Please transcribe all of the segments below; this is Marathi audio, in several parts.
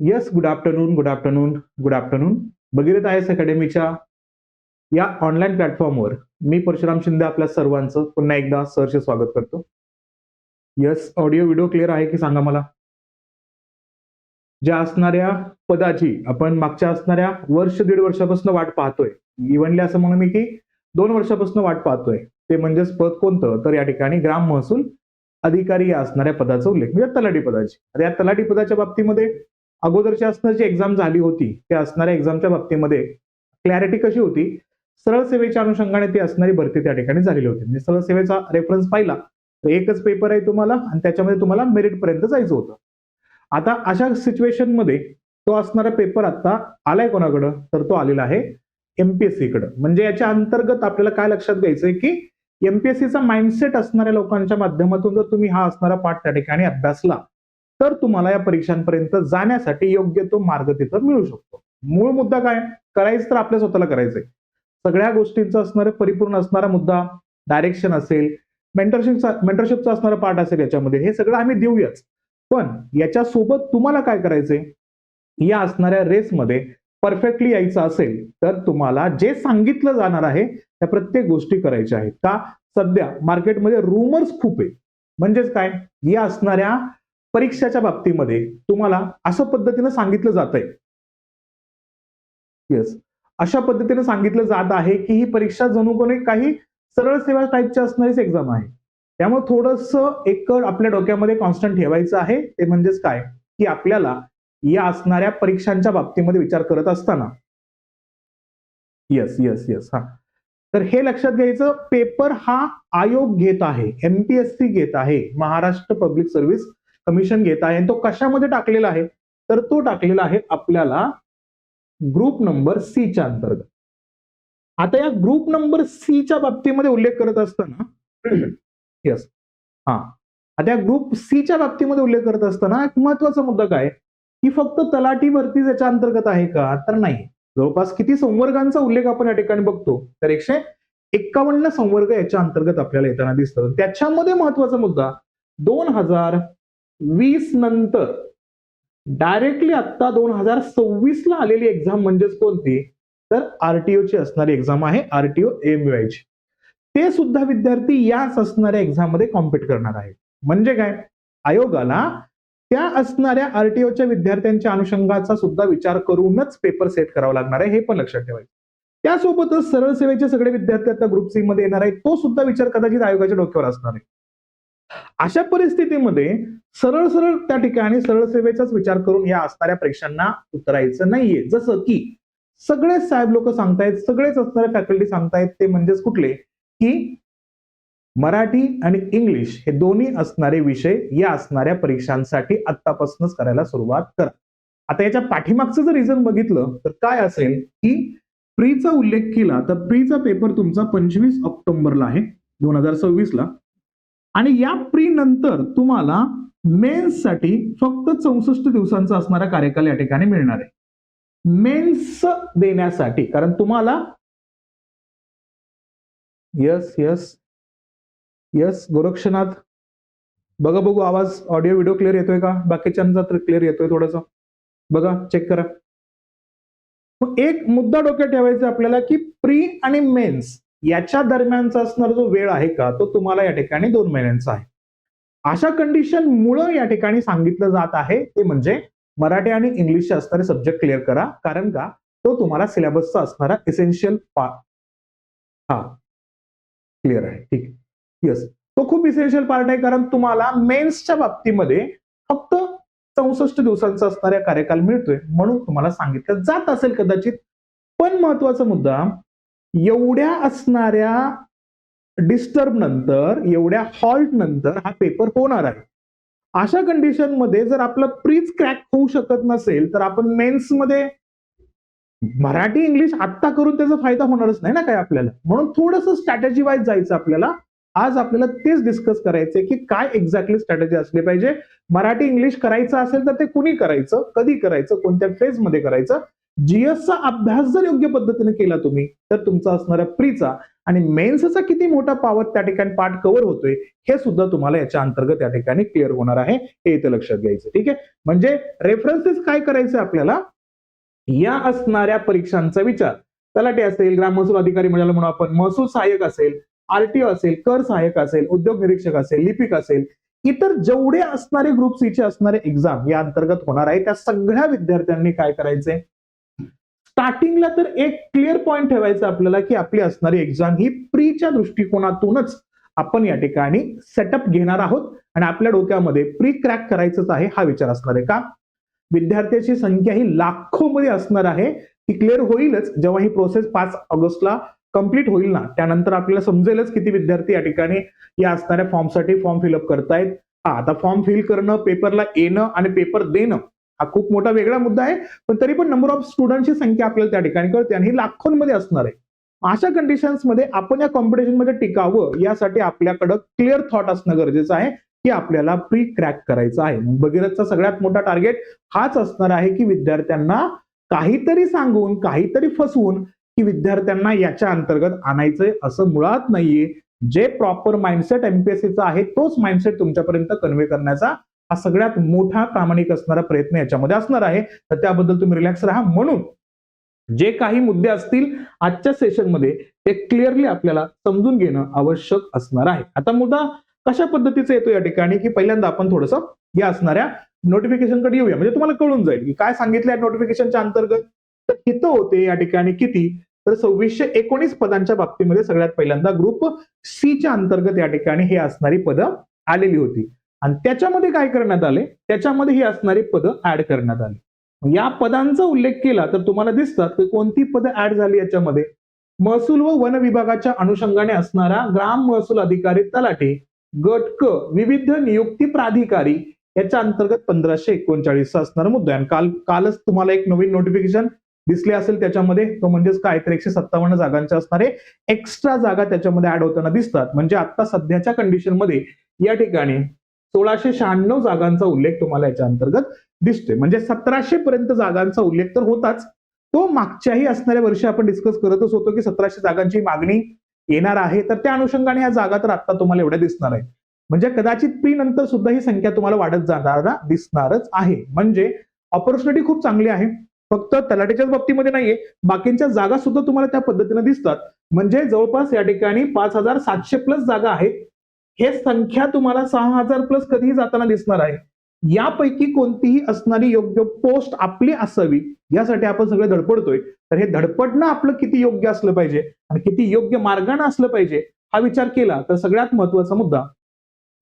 Yes, good afternoon, good afternoon, good afternoon. Bhagirath IAS अकॅडमीच्या या ऑनलाईन प्लॅटफॉर्मवर मी परशुराम शिंदे आपल्या सर्वांचं पुन्हा एकदा सहर्ष स्वागत करतो. येस, ऑडिओ व्हिडिओ क्लिअर आहे की सांगा मला. ज्या असणाऱ्या पदाची आपण मागच्या असणाऱ्या वर्ष दीड वर्षापासून वाट पाहतोय, इव्हनली असं म्हणू मी की 2 वर्षापासून वाट पाहतोय, ते म्हणजेच पद कोणतं, तर या ठिकाणी ग्राम महसूल अधिकारी या असणाऱ्या पदाचा उल्लेख म्हणजे तलाठी पदाची. आता या तलाठी पदाच्या बाबतीमध्ये अगोदरची असणारी एक्झाम झाली होती, त्या असणाऱ्या एक्झामच्या बाबतीमध्ये क्लॅरिटी कशी होती, सरळ सेवेच्या अनुषंगाने ती असणारी भरती त्या ठिकाणी झालेली होती. म्हणजे सरळ सेवेचा रेफरन्स पाहिला तर एकच पेपर आहे तुम्हाला आणि त्याच्यामध्ये तुम्हाला मेरिट पर्यंत जायचं होतं. आता अशा सिच्युएशन मध्ये तो असणारा पेपर आता आलाय कोणाकडं, तर तो आलेला आहे एमपीएससी कडे. म्हणजे याच्या अंतर्गत आपल्याला काय लक्षात घ्यायचंय की एमपीएससीचा माइंडसेट असणाऱ्या लोकांच्या माध्यमातून जर तुम्ही हा असणारा पाठ त्या ठिकाणी अभ्यासला तर तुम्हाला या परीक्षांपर्यंत जाण्यासाठी योग्य तो मार्ग तिथं मिळू शकतो. मूळ मुद्दा काय करायचं तर आपल्या स्वतःला करायचंय. सगळ्या गोष्टींचा असणारा परिपूर्ण असणारा मुद्दा, डायरेक्शन असेल, मेंटरशिपचा असणारा पार्ट असेल, याच्यामध्ये हे सगळं आम्ही देऊयाच. पण याच्यासोबत तुम्हाला काय करायचंय, या असणाऱ्या रेसमध्ये परफेक्टली यायचं असेल तर तुम्हाला जे सांगितलं जाणार आहे त्या प्रत्येक गोष्टी करायच्या आहेत. का सध्या मार्केटमध्ये रूमर्स खूप आहे. म्हणजेच काय, या असणाऱ्या परीक्षाच्या बाबतीमध्ये तुम्हाला असं पद्धतीनं सांगितलं जात आहे, येस, अशा पद्धतीने सांगितलं जात आहे की ही परीक्षा जणू काही सरळ सेवा टाईपची असणारीच एक्झाम आहे. त्यामुळे थोडंसं एक आपल्या डोक्यामध्ये कॉन्स्टंट ठेवायचं आहे. ते म्हणजेच काय की आपल्याला या असणाऱ्या परीक्षांच्या बाबतीमध्ये विचार करत असताना येस येस येस हा तर हे लक्षात घ्यायचं, पेपर हा आयोग घेत आहे, एमपीएससी घेत आहे, महाराष्ट्र पब्लिक सर्व्हिस कमिशन घेत आहे. तो कशामध्ये टाकलेला आहे, तर तो टाकलेला आहे आपल्याला ग्रुप नंबर सी च्या अंतर्गत. आता या ग्रुप नंबर सी च्या बाबतीमध्ये उल्लेख करत असताना येस हा आता या ग्रुप सी च्या बाबतीमध्ये उल्लेख करत असताना एक महत्वाचा मुद्दा काय की फक्त तलाठी भरती याच्या अंतर्गत आहे का, तर नाही. जवळपास किती संवर्गांचा उल्लेख आपण या ठिकाणी बघतो, तर 151 संवर्ग याच्या अंतर्गत आपल्याला येताना दिसतं. त्याच्यामध्ये महत्वाचा मुद्दा 2020 नंतर डायरेक्टली आता 2026 ला आलेली एक्झाम म्हणजेच कोणती, तर आरटीओ ची असणारी एक्झाम आहे, आरटीओ एएमयूआय ची. ते सुद्धा विद्यार्थी याच असणाऱ्या एक्झाम मध्ये कॉम्पिट करणार आहेत. म्हणजे काय, आयोगाला त्या असणाऱ्या आरटीओच्या विद्यार्थ्यांच्या अनुषंगाचा सुद्धा विचार करूनच पेपर सेट करावा लागणार आहे, हे पण लक्षात ठेवायचं. त्यासोबतच सरळ सेवेचे सगळे विद्यार्थी आता ग्रुप सी मध्ये येणार आहेत, तो सुद्धा विचार कदाचित आयोगाच्या डोक्यावर असणार आहे. अशा परिस्थितीमध्ये सरळ सरळ त्या ठिकाणी सरळ सेवेचाच विचार करून या असणाऱ्या परीक्षांना उतरायचं नाहीये. जसं की सगळेच साहेब लोक सांगतायत, सगळेच असणारे फॅकल्टी सांगतायत, ते म्हणजेच कुठले की मराठी आणि इंग्लिश हे दोन्ही असणारे विषय या असणाऱ्या परीक्षांसाठी आतापासूनच करायला सुरुवात करा. आता याच्या पाठीमागचं जर रिझन बघितलं तर काय असेल की प्रीचा उल्लेख केला तर प्रीचा पेपर तुमचा 25 ऑक्टोबरला आहे 2026 ला, आणि या प्री नंतर तुम्हाला मेन्स साठी फक्त 64 दिवसांचा असणारा कार्यकाल या ठिकाणी मिळणार आहे मेन्स देण्यासाठी. कारण तुम्हाला यस यस यस गोरक्षनाथ बघा, बघू आवाज, ऑडिओ व्हिडिओ क्लिअर येतोय का, बाकीच्यांचा तर क्लिअर येतोय, थोडंसं बघा, चेक करा. मग एक मुद्दा डोक्यात ठेवायचा आपल्याला की प्री आणि मेन्स याच्या दरम्यानचा असणारा जो वेळ आहे का, तो तुम्हाला या ठिकाणी 2 महिन्यांचा आहे. अशा कंडिशन मुळे या ठिकाणी सांगितलं जात आहे ते म्हणजे मराठी आणि इंग्लिशचे असणारे सब्जेक्ट क्लिअर करा. कारण का, तो तुम्हाला सिलेबसचा असणारा एसेन्शियल पार्ट, हा क्लिअर आहे, ठीक आहे, येस, तो खूप इसेन्शियल पार्ट आहे. कारण तुम्हाला मेन्सच्या बाबतीमध्ये फक्त 64 दिवसांचा असणारा कार्यकाल मिळतोय, म्हणून तुम्हाला सांगितलं जात असेल कदाचित. पण महत्वाचा मुद्दा, एवढ्या असणाऱ्या डिस्टर्ब नंतर, एवढ्या हॉल्ट नंतर हा पेपर होणार आहे. अशा कंडिशन मध्ये जर आपलं प्रीच क्रॅक होऊ शकत नसेल तर आपण मेन्स मध्ये मराठी इंग्लिश आत्ता करून त्याचा फायदा होणारच नाही ना काय आपल्याला. म्हणून थोडंसं स्ट्रॅटेजी वाईज जायचं आपल्याला. आज आपल्याला तेच डिस्कस करायचंय की काय एक्झॅक्टली स्ट्रॅटेजी असली पाहिजे. मराठी इंग्लिश करायचं असेल तर ते कुणी करायचं, कधी करायचं, कोणत्या फेज मध्ये करायचं, जीएसचा अभ्यास जर योग्य पद्धतीने केला तुम्ही तर तुमचा असणारा प्रीचा आणि मेन्सचा किती मोठा पावर त्या ठिकाणी पार्ट कव्हर होतोय हे सुद्धा तुम्हाला याच्या अंतर्गत या ठिकाणी क्लिअर होणार आहे, हे इथे लक्षात घ्यायचं. ठीक आहे, म्हणजे रेफरन्सेस काय करायचे आपल्याला, या असणाऱ्या परीक्षांचा विचार, तलाठी असेल, ग्राम महसूल अधिकारी म्हणजे म्हणून आपण, महसूल सहाय्यक असेल, आरटीओ असेल, कर सहाय्यक असेल, उद्योग निरीक्षक असेल, लिपिक असेल, इतर जेवढे असणारे ग्रुप सी चे असणारे एक्झाम या अंतर्गत होणार आहे, त्या सगळ्या विद्यार्थ्यांनी काय करायचंय, स्टार्टिंगला तर एक क्लिअर पॉइंट ठेवायचा आपल्याला की आपली असणारी एक्झाम ही प्रीच्या दृष्टिकोनातूनच आपण या ठिकाणी सेटअप घेणार आहोत आणि आपल्या डोक्यामध्ये प्री क्रॅक करायचंच आहे हा विचार असणार आहे. का, विद्यार्थ्याची संख्या ही लाखोमध्ये असणार आहे, ती क्लिअर होईलच जेव्हा ही प्रोसेस 5 ऑगस्टला कंप्लीट होईल ना, त्यानंतर आपल्याला समजेलच किती विद्यार्थी या ठिकाणी या असणाऱ्या फॉर्मसाठी फॉर्म फिलअप करतायत. आता फॉर्म फिल करणं, पेपरला येणं आणि पेपर देणं हा खूप मोठा वेगळा मुद्दा आहे, पण तरी पण नंबर ऑफ स्टुडंटची संख्या आपल्याला त्या ठिकाणी कळते आणि ही लाखोंमध्ये असणार आहे. अशा कंडिशन्स मध्ये आपण या कॉम्पिटिशन मध्ये टिकावं यासाठी आपल्याकडे क्लिअर थॉट असणं गरजेचं आहे की आपल्याला प्री क्रॅक करायचं आहे. भगीरथचा सगळ्यात मोठा टार्गेट हाच असणार आहे की विद्यार्थ्यांना काहीतरी सांगून, काहीतरी फसवून की विद्यार्थ्यांना याच्या अंतर्गत आणायचंय असं मुळात नाहीये. जे प्रॉपर माइंडसेट एमपीएससीचा आहे तोच माइंडसेट तुमच्यापर्यंत कन्व्हे करण्याचा हा सगळ्यात मोठा प्रामाणिक असणारा प्रयत्न याच्यामध्ये असणार आहे. तर त्याबद्दल तुम्ही रिलॅक्स राहा. म्हणून जे काही मुद्दे असतील आजच्या सेशनमध्ये ते क्लिअरली आपल्याला समजून घेणं आवश्यक असणार आहे. आता मुद्दा कशा पद्धतीचा येतो या ठिकाणी की पहिल्यांदा आपण थोडंसं या असणाऱ्या नोटिफिकेशनकडे येऊया, म्हणजे तुम्हाला कळून जाईल की काय सांगितलंय नोटिफिकेशनच्या अंतर्गत. तर किती होते या ठिकाणी किती, तर 2619 पदांच्या बाबतीमध्ये सगळ्यात पहिल्यांदा ग्रुप सी च्या अंतर्गत या ठिकाणी हे असणारी पदं आलेली होती आणि त्याच्यामध्ये काय करण्यात आले, त्याच्यामध्ये ही असणारी पदं ऍड करण्यात आली. या पदांचा उल्लेख केला तर तुम्हाला दिसतात की कोणती पदं ऍड झाली याच्यामध्ये, महसूल व वन विभागाच्या अनुषंगाने असणारा ग्राम महसूल अधिकारी तलाठी गट क विविध नियुक्ती प्राधिकारी याच्या अंतर्गत 1539 असणारा मुद्दा आहे. कालच तुम्हाला एक नवीन नोटिफिकेशन दिसले असेल त्याच्यामध्ये, तो म्हणजेच काय तर 157 जागांच्या असणारे एक्स्ट्रा जागा त्याच्यामध्ये ऍड होताना दिसतात. म्हणजे आता सध्याच्या कंडिशन मध्ये या ठिकाणी 1696 जागांचा उल्लेख तुम्हाला याच्या अंतर्गत दिसतोय. म्हणजे 1700 पर्यंत जागांचा उल्लेख तर होताच, तो मागच्याही असणाऱ्या वर्षी आपण डिस्कस करतच होतो की 1700 जागांची मागणी येणार आहे. तर त्या अनुषंगाने ह्या जागा तर आता तुम्हाला एवढ्या दिसणार आहे. म्हणजे कदाचित प्री नंतर सुद्धा ही संख्या तुम्हाला वाढत जाणारा दिसणारच आहे. म्हणजे ऑपॉर्च्युनिटी खूप चांगली आहे. फक्त तलाठीच्याच बाबतीमध्ये नाहीये, बाकीच्या जागा सुद्धा तुम्हाला त्या पद्धतीने दिसतात. म्हणजे जवळपास या ठिकाणी 5700 प्लस जागा आहेत. हे संख्या तुम्हाला 6000 प्लस कधीही जाताना दिसणार आहे. यापैकी कोणतीही असणारी योग्य पोस्ट आपली असावी यासाठी आपण सगळे धडपडतोय. तर हे धडपडणं आपलं किती योग्य असलं पाहिजे आणि किती योग्य मार्गाने असलं पाहिजे हा विचार केला तर सगळ्यात महत्वाचा मुद्दा,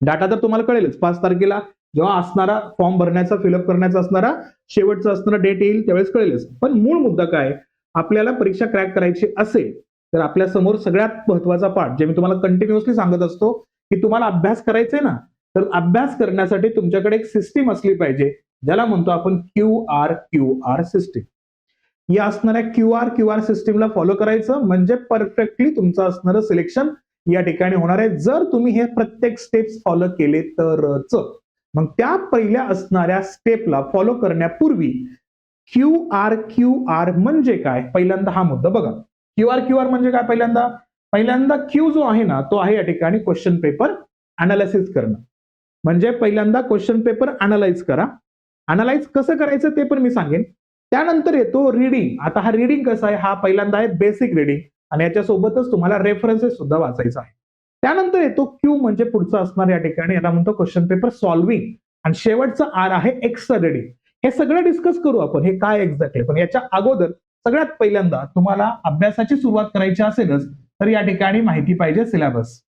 डाटा तर तुम्हाला कळेलच, 5 तारखेला जेव्हा असणारा फॉर्म भरण्याचा फिलअप करण्याचा असणारा शेवटचा असणारा डेट येईल त्यावेळेस कळेलच. पण मूळ मुद्दा काय, आपल्याला परीक्षा क्रॅक करायची असेल तर आपल्या समोर सगळ्यात महत्वाचा पार्ट जे मी तुम्हाला कंटिन्युअसली सांगत असतो की तुम्हाला अभ्यास करायचा आहे ना, तर अभ्यास करण्यासाठी तुमच्याकडे एक सिस्टीम असली पाहिजे ज्याला म्हणतो आपण क्यू आर सिस्टीम. या असणाऱ्या क्यू आर सिस्टीमला फॉलो करायचं म्हणजे परफेक्टली तुमचं असणारं सिलेक्शन या ठिकाणी होणार आहे, जर तुम्ही हे प्रत्येक स्टेप्स फॉलो केले तरच. मग त्या पहिल्या असणाऱ्या स्टेपला फॉलो करण्यापूर्वी क्यू आर म्हणजे काय, पहिल्यांदा हा मुद्दा बघा. क्यू आर म्हणजे काय, पहिल्यांदा क्यू जो आहे ना तो आहे या ठिकाणी क्वेश्चन पेपर अनालिसिस करणं. म्हणजे पहिल्यांदा क्वेश्चन पेपर अनालाइज करा. अनालाइज कसं करायचं ते पण मी सांगेन. त्यानंतर येतो रीडिंग. आता हा रीडिंग कसा आहे, हा पहिल्यांदा आहे बेसिक रीडिंग आणि याच्यासोबतच तुम्हाला रेफरन्सेस सुद्धा वाचायचा आहे. त्यानंतर येतो क्यू म्हणजे पुढचं असणार या ठिकाणी याला म्हणतो क्वेश्चन पेपर सॉल्विंग आणि शेवटचा आर आहे एक्स्ट्रा रीडिंग. हे सगळं डिस्कस करू आपण हे काय एक्झॅक्टली, पण याच्या अगोदर सगळ्यात पहिल्यांदा तुम्हाला अभ्यासाची सुरुवात करायची असेलच तर या ठिकाणी माहिती पाहिजे सिलेबस.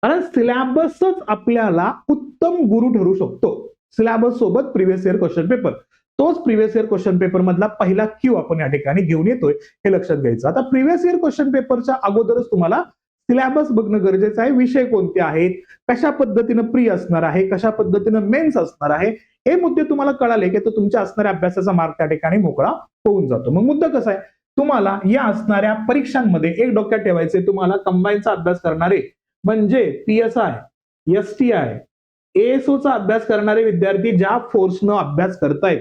कारण सिलेबसच आपल्याला उत्तम गुरु ठरू शकतो. सिलेबस सोबत प्रिव्हियस इयर क्वेश्चन पेपर, तोच प्रिव्हियस इयर क्वेश्चन पेपर मधला पहिला क्यू आपण या ठिकाणी घेऊन येतोय हे लक्षात घ्यायचं. आता प्रिव्हियस इयर क्वेश्चन पेपरच्या अगोदरच तुम्हाला सिलेबस बघणं गरजेचं आहे. विषय कोणते आहेत, कशा पद्धतीनं प्री असणार आहे, कशा पद्धतीनं मेन्स असणार आहे, हे मुद्दे तुम्हाला कळाले की तो तुमच्या असणाऱ्या अभ्यासाचा मार्ग त्या ठिकाणी मोकळा होऊन जातो. मग मुद्दा कसा आहे, तुम्हाला या असणाऱ्या परीक्षांमध्ये एक डोक्यात ठेवायचे, तुम्हाला कंबाईनचा अभ्यास करणारे म्हणजे PSI, STI, ASO चा अभ्यास करणारे विद्यार्थी ज्या फोर्सनं अभ्यास करतायत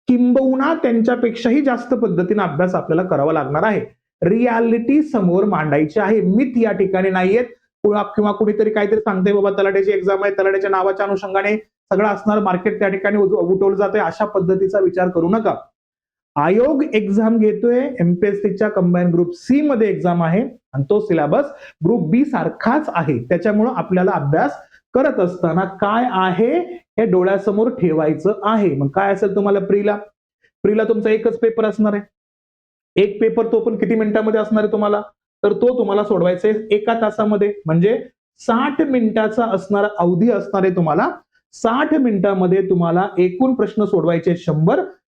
किंबहुना त्यांच्यापेक्षाही जास्त पद्धतीने अभ्यास आपल्याला करावा लागणार आहे. रियालिटी समोर मांडायची आहे, मिथ या ठिकाणी नाहीयेत. किंवा कुणीतरी काहीतरी सांगते बाबा तलाठ्याची एक्झाम आहे, तलाठ्याच्या नावाच्या अनुषंगाने सगळं असणार, मार्केट त्या ठिकाणी उठवलं जातंय, अशा पद्धतीचा विचार करू नका. आयोग एक्झाम घेतोय, एमपीएससीच्या कंबाईन ग्रुप सी मध्ये एक्झाम आहे आणि तो सिलेबस ग्रुप बी सारखाच आहे. त्याच्यामुळे आपल्याला अभ्यास करत असताना काय आहे हे डोळ्यासमोर ठेवायचं आहे. मग काय असेल तुम्हाला प्रीला तुमचा एकच पेपर असणार आहे. एक पेपर, तो पण किती मिनिटांमध्ये असणार आहे तुम्हाला, तर तो तुम्हाला सोडवायचा आहे 1 तासामध्ये. म्हणजे 60 मिनिटाचा असणारा अवधी असणार आहे तुम्हाला. 60 मिनिटांमध्ये तुम्हाला एकूण प्रश्न सोडवायचे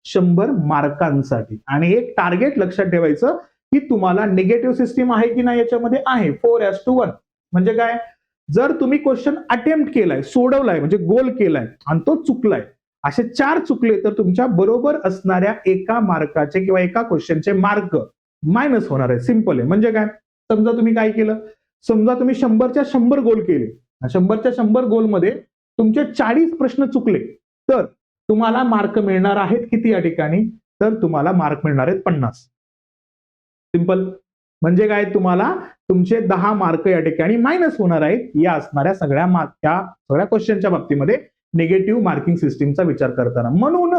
100 मार्कांसाठी. आणि एक टार्गेट लक्षात ठेवायचं की तुम्हाला निगेटिव्ह सिस्टीम आहे की नाही, याच्यामध्ये आहे 4:1. म्हणजे काय, जर तुम्ही क्वेश्चन अटेम्प्ट केलाय, सोडवलाय म्हणजे गोल केलाय आणि तो चुकलाय, असे 4 चुकले तर तुमच्या बरोबर असणाऱ्या 1 मार्काचे किंवा 1 क्वेश्चनचे मार्क मायनस होणार आहे. सिंपल आहे. म्हणजे काय, समजा तुम्ही काय केलं, समजा तुम्ही 100च्या 100 गोल केले, 100च्या 100 गोलमध्ये तुमचे 40 प्रश्न चुकले, तर तुम्हाला मार्क मिळणार आहेत किती या ठिकाणी, तर तुम्हाला मार्क मिळणार आहेत 50. सिंपल. म्हणजे काय, तुम्हाला तुमचे 10 मार्क या ठिकाणी मायनस होणार आहेत या असणाऱ्या सगळ्या क्वेश्चनच्या बाबतीमध्ये निगेटिव्ह मार्किंग सिस्टीमचा विचार करताना. म्हणून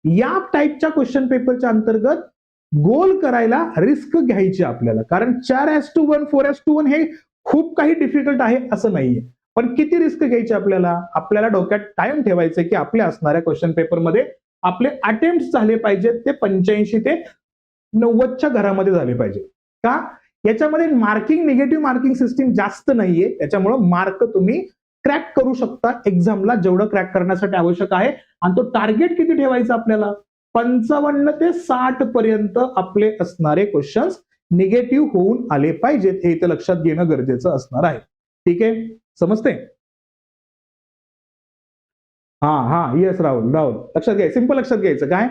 या टाईपच्या क्वेश्चन पेपरच्या अंतर्गत गोल करायला रिस्क घ्यायची आपल्याला. कारण 4:1 4:1 हे खूप काही डिफिकल्ट आहे असं नाहीये, पण किती रिस्क घ्यायची आपल्याला डोक्यात कायम ठेवायचं की आपल्या असणाऱ्या क्वेश्चन पेपरमध्ये आपले अटेम्प्ट झाले पाहिजेत ते 85 ते 90च्या घरामध्ये झाले पाहिजे. का, याच्यामध्ये निगेटिव्ह मार्किंग सिस्टीम जास्त नाहीये, त्याच्यामुळे मार्क तुम्ही क्रॅक करू शकता एक्झामला जेवढं क्रॅक करण्यासाठी आवश्यक आहे. आणि तो टार्गेट किती ठेवायचा आपल्याला, 55 ते 60 पर्यंत आपले असणारे क्वेश्चन्स निगेटिव्ह होऊन आले पाहिजेत, हे इथे लक्षात घेणं गरजेचं असणार आहे. ठीक आहे, समजते? येस राहुल लक्षात घ्यायचं, सिंपल लक्षात घ्यायचं. काय,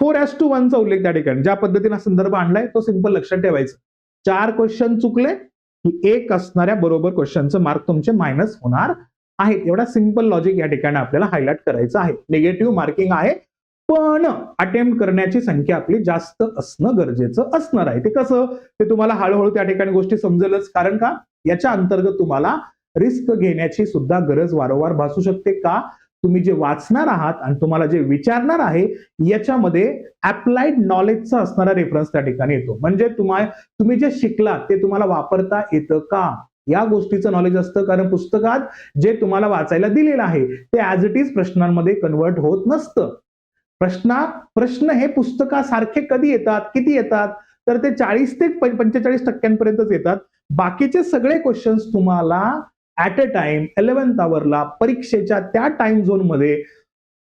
4:1 चा उल्लेख त्या ठिकाणी ज्या पद्धतीने संदर्भ आणलाय तो सिंपल लक्षात ठेवायचा. 4 क्वेश्चन चुकले की 1 असणाऱ्या बरोबर क्वेश्चनचे मार्क तुमचे मायनस होणार आहेत. एवढा सिंपल लॉजिक या ठिकाणी आपल्याला हायलाइट करायचं आहे. निगेटिव्ह मार्किंग आहे, पण अटेम्प्ट करण्याची संख्या आपली जास्त असणं गरजेचं असणार आहे. ते कसं, ते तुम्हाला हळूहळू त्या ठिकाणी गोष्टी समजेलच. कारण का, याच्या अंतर्गत तुम्हाला रिस्क घेण्याची सुद्धा गरज वारंवार भासू शकते. का, तुम्ही जे वाचणार आहात आणि तुम्हाला जे विचारणार आहे याच्यामध्ये अप्लाइड नॉलेजचा असणारा रेफरन्स त्या ठिकाणी येतो. म्हणजे तुम्ही जे शिकलात ते तुम्हाला वापरता येतं का, या गोष्टीचं नॉलेज असतं. कारण पुस्तकात जे तुम्हाला वाचायला दिलेलं आहे ते ऍज इट इज प्रश्नांमध्ये कन्वर्ट होत नसतं. प्रश्न हे पुस्तकासारखे कधी येतात, किती येतात, तर ते 40 ते 45% येतात. बाकीचे सगळे क्वेश्चन्स तुम्हाला ऍट अ टाइम 11th आवरला परीक्षेच्या त्या टाइम झोन मध्ये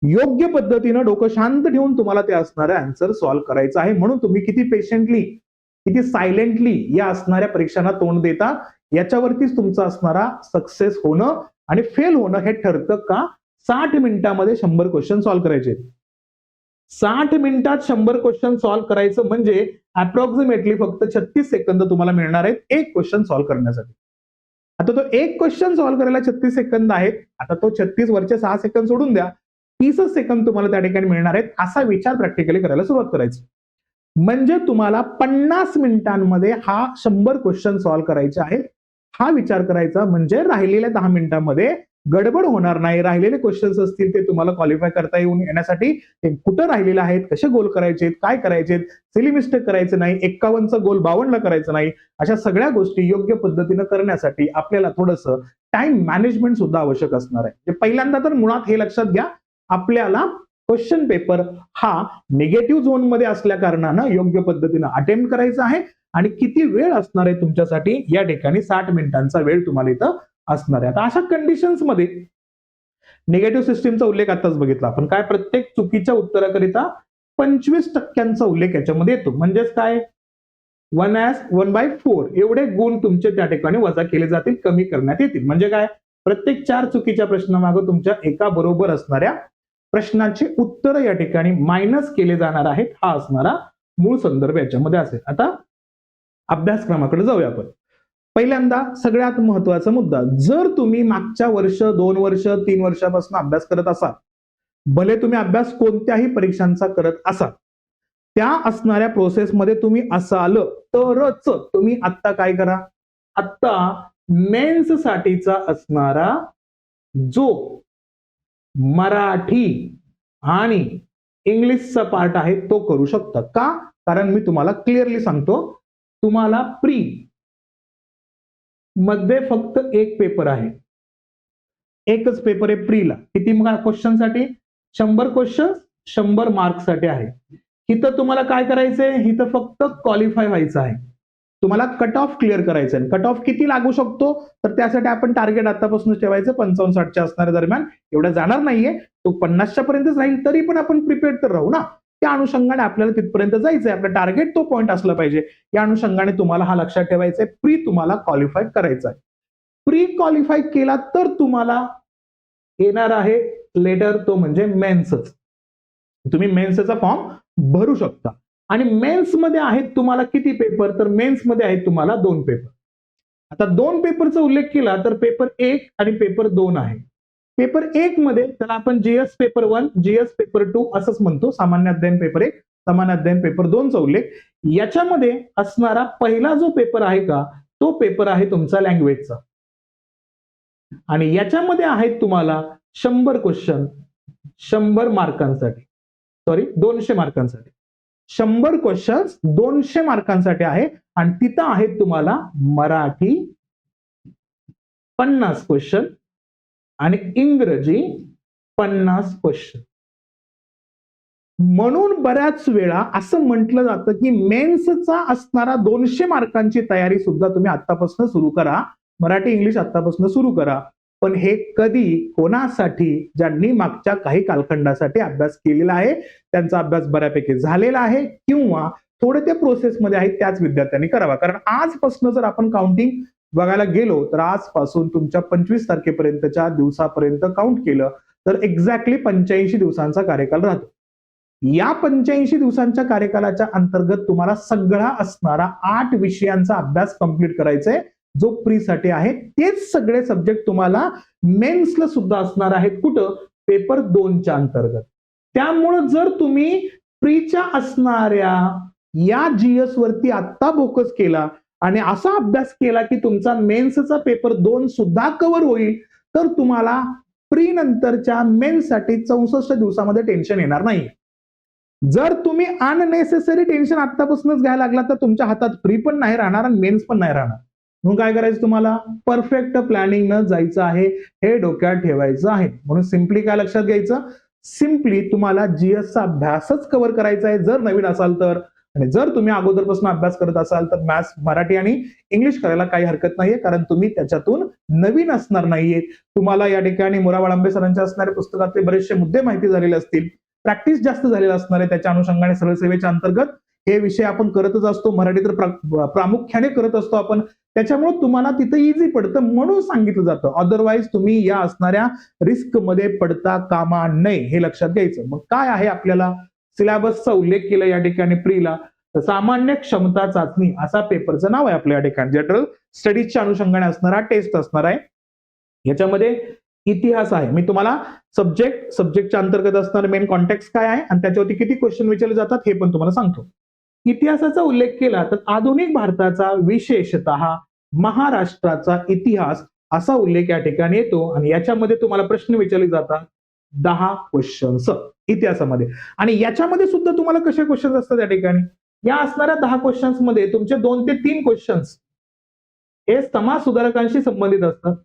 योग्य पद्धतीनं डोकं शांत ठेवून तुम्हाला ते असणारे आन्सर सॉल्व्ह करायचं आहे. म्हणून तुम्ही किती पेशंटली, किती सायलेंटली या असणाऱ्या परीक्षांना तोंड देता, याच्यावरतीच तुमचा असणारा सक्सेस होणं आणि फेल होणं हे ठरतं. का, 60 मिनिटांमध्ये 100 क्वेश्चन सॉल्व्ह करायचे. 60 मिनिटात 100 क्वेश्चन सॉल्व्ह करायचं म्हणजे अप्रॉक्सिमेटली फक्त 36 सेकंद तुम्हाला मिळणार आहेत एक क्वेश्चन सॉल्व्ह करण्यासाठी. आता तो एक क्वेश्चन सॉल्व्ह करायला 36 सेकंद आहेत. आता तो 36 वरचे 6 सेकंद सोडून द्या, 30 सेकंद तुम्हाला त्या ठिकाणी मिळणार आहेत. असा विचार प्रॅक्टिकली करायला सुरुवात करायची. म्हणजे तुम्हाला 50 मिनिटांमध्ये हा 100 क्वेश्चन सॉल्व्ह करायचे आहेत. हा विचार करायचा. म्हणजे राहिलेल्या 10 मिनिटांमध्ये गडबड होणार नाही. राहिलेले क्वेश्चन्स असतील ते तुम्हाला क्वालिफाय करता येण्यासाठी ते कुठं राहिलेले आहेत, कसे गोल करायचे, काय करायचे, सिली मिस्टेक करायचं नाही, 51चा गोल 52ला करायचं नाही. अशा सगळ्या गोष्टी योग्य पद्धतीनं करण्यासाठी आपल्याला थोडंसं टाइम मॅनेजमेंट सुद्धा आवश्यक असणार आहे. पहिल्यांदा तर मुळात हे लक्षात घ्या, आपल्याला क्वेश्चन पेपर हा निगेटिव्ह झोन मध्ये असल्या कारणानं योग्य पद्धतीनं अटेम्प्ट करायचा आहे. आणि किती वेळ असणार आहे तुमच्यासाठी, या ठिकाणी 60 मिनिटांचा वेळ तुम्हाला इथं असणार आहे. आता अशा कंडिशन्स मध्ये निगेटिव्ह सिस्टीमचा उल्लेख आताच बघितला आपण. काय, प्रत्येक चुकीच्या उत्तराकरिता 25% उल्लेख याच्यामध्ये येतो. म्हणजेच काय, 1/4 एवढे गुण तुमचे त्या ठिकाणी वजा केले जातील, कमी करण्यात येतील. म्हणजे काय, प्रत्येक 4 चुकीच्या प्रश्नामागे तुमच्या एका बरोबर असणाऱ्या प्रश्नाचे उत्तर या ठिकाणी मायनस केले जाणार आहेत. हा असणारा मूळ संदर्भ याच्यामध्ये असेल. आता अभ्यासक्रमाकडे जाऊया आपण. पहिल्यांदा सगळ्यात महत्वाचा मुद्दा, जर तुम्ही मागच्या वर्ष, 2 वर्ष, 3 वर्षापासून अभ्यास करत असाल भले तुम्ही अभ्यास कोणत्याही परीक्षांचा करत असाल, त्या असणाऱ्या प्रोसेसमध्ये तुम्ही असाल तरच तुम्ही आत्ता काय करा, आत्ता मेन्स साठीचा असणारा जो मराठी आणि इंग्लिशचा पार्ट आहे तो करू शकता. का? कारण मी तुम्हाला क्लिअरली सांगतो, तुम्हाला प्री मध्ये फक्त एक पेपर आहे, एकच पेपर आहे प्रीला. किती क्वेश्चन साठी? 100 क्वेश्चन 100 मार्क्ससाठी आहे. इथं तुम्हाला काय करायचंय, इथं फक्त क्वालिफाय व्हायचं आहे, तुम्हाला कट ऑफ क्लिअर करायचं आहे. कट ऑफ किती लागू शकतो, तर त्यासाठी आपण टार्गेट आतापासून ठेवायचं 55-60च्या असणाऱ्या दरम्यान. एवढं जाणार नाहीये, तो 50च्या पर्यंतच राहील, तरी पण आपण प्रिपेअर्ड तर राहू ना. त्या अनुषंगाने आपल्याला तिथपर्यंत जायचंय, आपलं टार्गेट तो पॉईंट असला पाहिजे. या अनुषंगाने तुम्हाला हा लक्षात ठेवायचा आहे, प्री तुम्हाला क्वालिफाय करायचं आहे. प्री क्वालिफाय केला तर तुम्हाला येणार आहे लेटर, तो म्हणजे मेन्सच. तुम्ही मेन्सचा फॉर्म भरू शकता. आणि मेन्स मध्ये आहेत तुम्हाला किती पेपर, तर मेन्स मध्ये आहेत तुम्हाला 2 पेपर. आता 2 पेपरचा उल्लेख केला तर पेपर 1 आणि पेपर 2 आहे. पेपर 1 मध्ये त्याला आपण जीएस पेपर 1, जीएस पेपर 2 असंच म्हणतो. सामान्य अध्ययन पेपर 1, सामान्य अध्ययन पेपर 2 चा उल्लेख. याच्यामध्ये असणारा पहिला जो पेपर आहे का, तो पेपर आहे तुमचा लँग्वेजचा. आणि याच्यामध्ये आहेत तुम्हाला 100 क्वेश्चन 100 मार्कांसाठी, सॉरी 200 मार्कांसाठी. 100 क्वेश्चन 200 मार्कांसाठी आहे. आणि तिथं आहेत तुम्हाला मराठी 50 क्वेश्चन आणि इंग्रजी 50 क्वेश्चन. म्हणून बऱ्याच वेळा असं म्हटलं जातं की मेन्सचा असणारा 200 मार्कांची तयारी सुद्धा तुम्ही आतापासून सुरू करा, मराठी इंग्लिश आतापासून सुरू करा. पण हे कधी, कोणासाठी? ज्यांनी मागच्या काही कालखंडासाठी अभ्यास केलेला आहे, त्यांचा अभ्यास बऱ्यापैकी झालेला आहे किंवा थोडे ते प्रोसेसमध्ये आहेत, त्याच विद्यार्थ्यांनी करावा. कारण आजपासून जर आपण काउंटिंग बघायला गेलो तर आजपासून तुमच्या 25 तारखेपर्यंतच्या दिवसापर्यंत काउंट केलं तर एक्झॅक्टली 85 दिवसांचा कार्यकाल राहतो. या 85 दिवसांच्या कार्यकालाच्या अंतर्गत तुम्हाला सगळा असणारा 8 विषयांचा अभ्यास कंप्लीट करायचा आहे, जो प्री साठी आहे. तेच सगळे सब्जेक्ट तुम्हाला मेन्सला सुद्धा असणार आहेत. कुठं? पेपर 2च्या अंतर्गत. त्यामुळं जर तुम्ही प्रीच्या असणाऱ्या या जीएस वरती आता फोकस केला आणि असा अभ्यास केला की तुमचा मेन्सचा पेपर 2 सुद्धा कव्हर होईल, तर तुम्हाला प्री नंतरच्या मेन्ससाठी 64 दिवसामध्ये टेन्शन येणार नाही. जर तुम्ही अननेसेसरी टेन्शन आतापासूनच घ्यायला लागला तर तुमच्या हातात प्री पण नाही राहणार आणि मेन्स पण नाही राहणार. म्हणून काय करायचं, तुम्हाला परफेक्ट प्लॅनिंग न जायचं आहे, हे डोक्यात ठेवायचं आहे. म्हणून सिम्पली काय लक्षात घ्यायचं, सिम्पली तुम्हाला जीएसचा अभ्यासच कव्हर करायचा आहे जर नवीन असाल तर. आणि जर तुम्ही अगोदरपासून अभ्यास करत असाल तर मॅथ्स, मराठी आणि इंग्लिश करायला काही हरकत नाहीये, कारण तुम्ही त्याच्यातून नवीन असणार नाहीये. तुम्हाला या ठिकाणी मुराबाळांबे सरांच्या असणाऱ्या पुस्तकातले बरेचसे मुद्दे माहिती झालेले असतील, प्रॅक्टिस जास्त झालेला असणार आहे. त्याच्या अनुषंगाने सरळ सेवेच्या अंतर्गत हे विषय आपण करतच असतो. मराठी तर प्रामुख्याने करत असतो आपण, त्याच्यामुळे तुम्हाला तिथं इझी पडतं म्हणून सांगितलं जातं. अदरवाईज तुम्ही या असणाऱ्या रिस्क मध्ये पडता कामा नये, हे लक्षात घ्यायचं. मग काय आहे, आपल्याला सिलेबसचा उल्लेख केला या ठिकाणी प्रीला, सामान्य क्षमता चाचणी असा पेपरचं नाव आहे आपल्या या ठिकाणी. जनरल स्टडीजच्या अनुषंगाने असणारा टेस्ट असणार आहे. याच्यामध्ये इतिहास आहे. मी तुम्हाला सब्जेक्टच्या अंतर्गत असणारे मेन कॉन्टेक्स्ट काय आहे आणि त्याच्यावरती किती क्वेश्चन विचारले जातात हे पण तुम्हाला सांगतो. इतिहासाचा उल्लेख केला तर आधुनिक भारताचा, विशेषतः महाराष्ट्राचा इतिहास असा उल्लेख या ठिकाणी येतो. आणि याच्यामध्ये तुम्हाला प्रश्न विचारले जातात 10 क्वेश्चन्स इतिहासामध्ये. आणि याच्यामध्ये सुद्धा तुम्हाला कसे क्वेश्चन्स असतात या ठिकाणी, या असणाऱ्या 10 क्वेश्चन्स मध्ये तुमचे 2 ते 3 क्वेश्चन्स हे समाज सुधारकांशी संबंधित असतात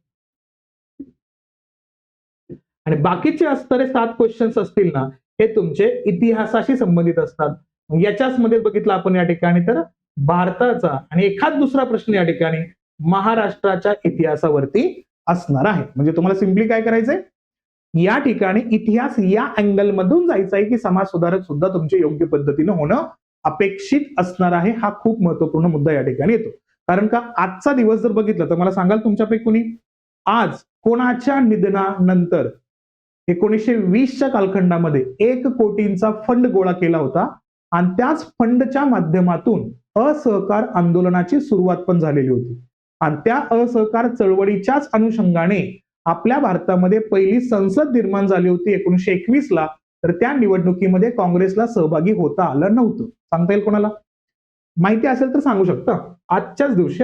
आणि बाकीचे असणारे 7 क्वेश्चन्स असतील ना, हे तुमचे इतिहासाशी संबंधित असतात. याच्याच मध्ये बघितलं आपण या ठिकाणी तर भारताचा आणि एखाद दुसरा प्रश्न या ठिकाणी महाराष्ट्राच्या इतिहासावरती असणार आहे. म्हणजे तुम्हाला सिम्पली काय करायचंय, या ठिकाणी इतिहास या अँगल मधून जायचं आहे की समाज सुधारक सुद्धा तुमचे योग्य पद्धतीने होणं अपेक्षित असणार आहे. हा खूप महत्वपूर्ण मुद्दा या ठिकाणी येतो. कारण का आजचा दिवस जर बघितलं तर मला सांगाल तुमच्यापैकी कोणी आज कोणाच्या निधनानंतर 1920च्या कालखंडामध्ये 1 कोटींचा फंड गोळा केला होता आणि त्याच फंडच्या माध्यमातून असहकार आंदोलनाची सुरुवात पण झालेली होती. आणि त्या असहकार चळवळीच्याच अनुषंगाने आपल्या भारतामध्ये पहिली संसद निर्माण झाली होती 1921ला. तर त्या निवडणुकीमध्ये काँग्रेसला सहभागी होता आलं नव्हतं. सांगता येईल कोणाला? माहिती असेल तर सांगू शकता आजच्याच दिवशी.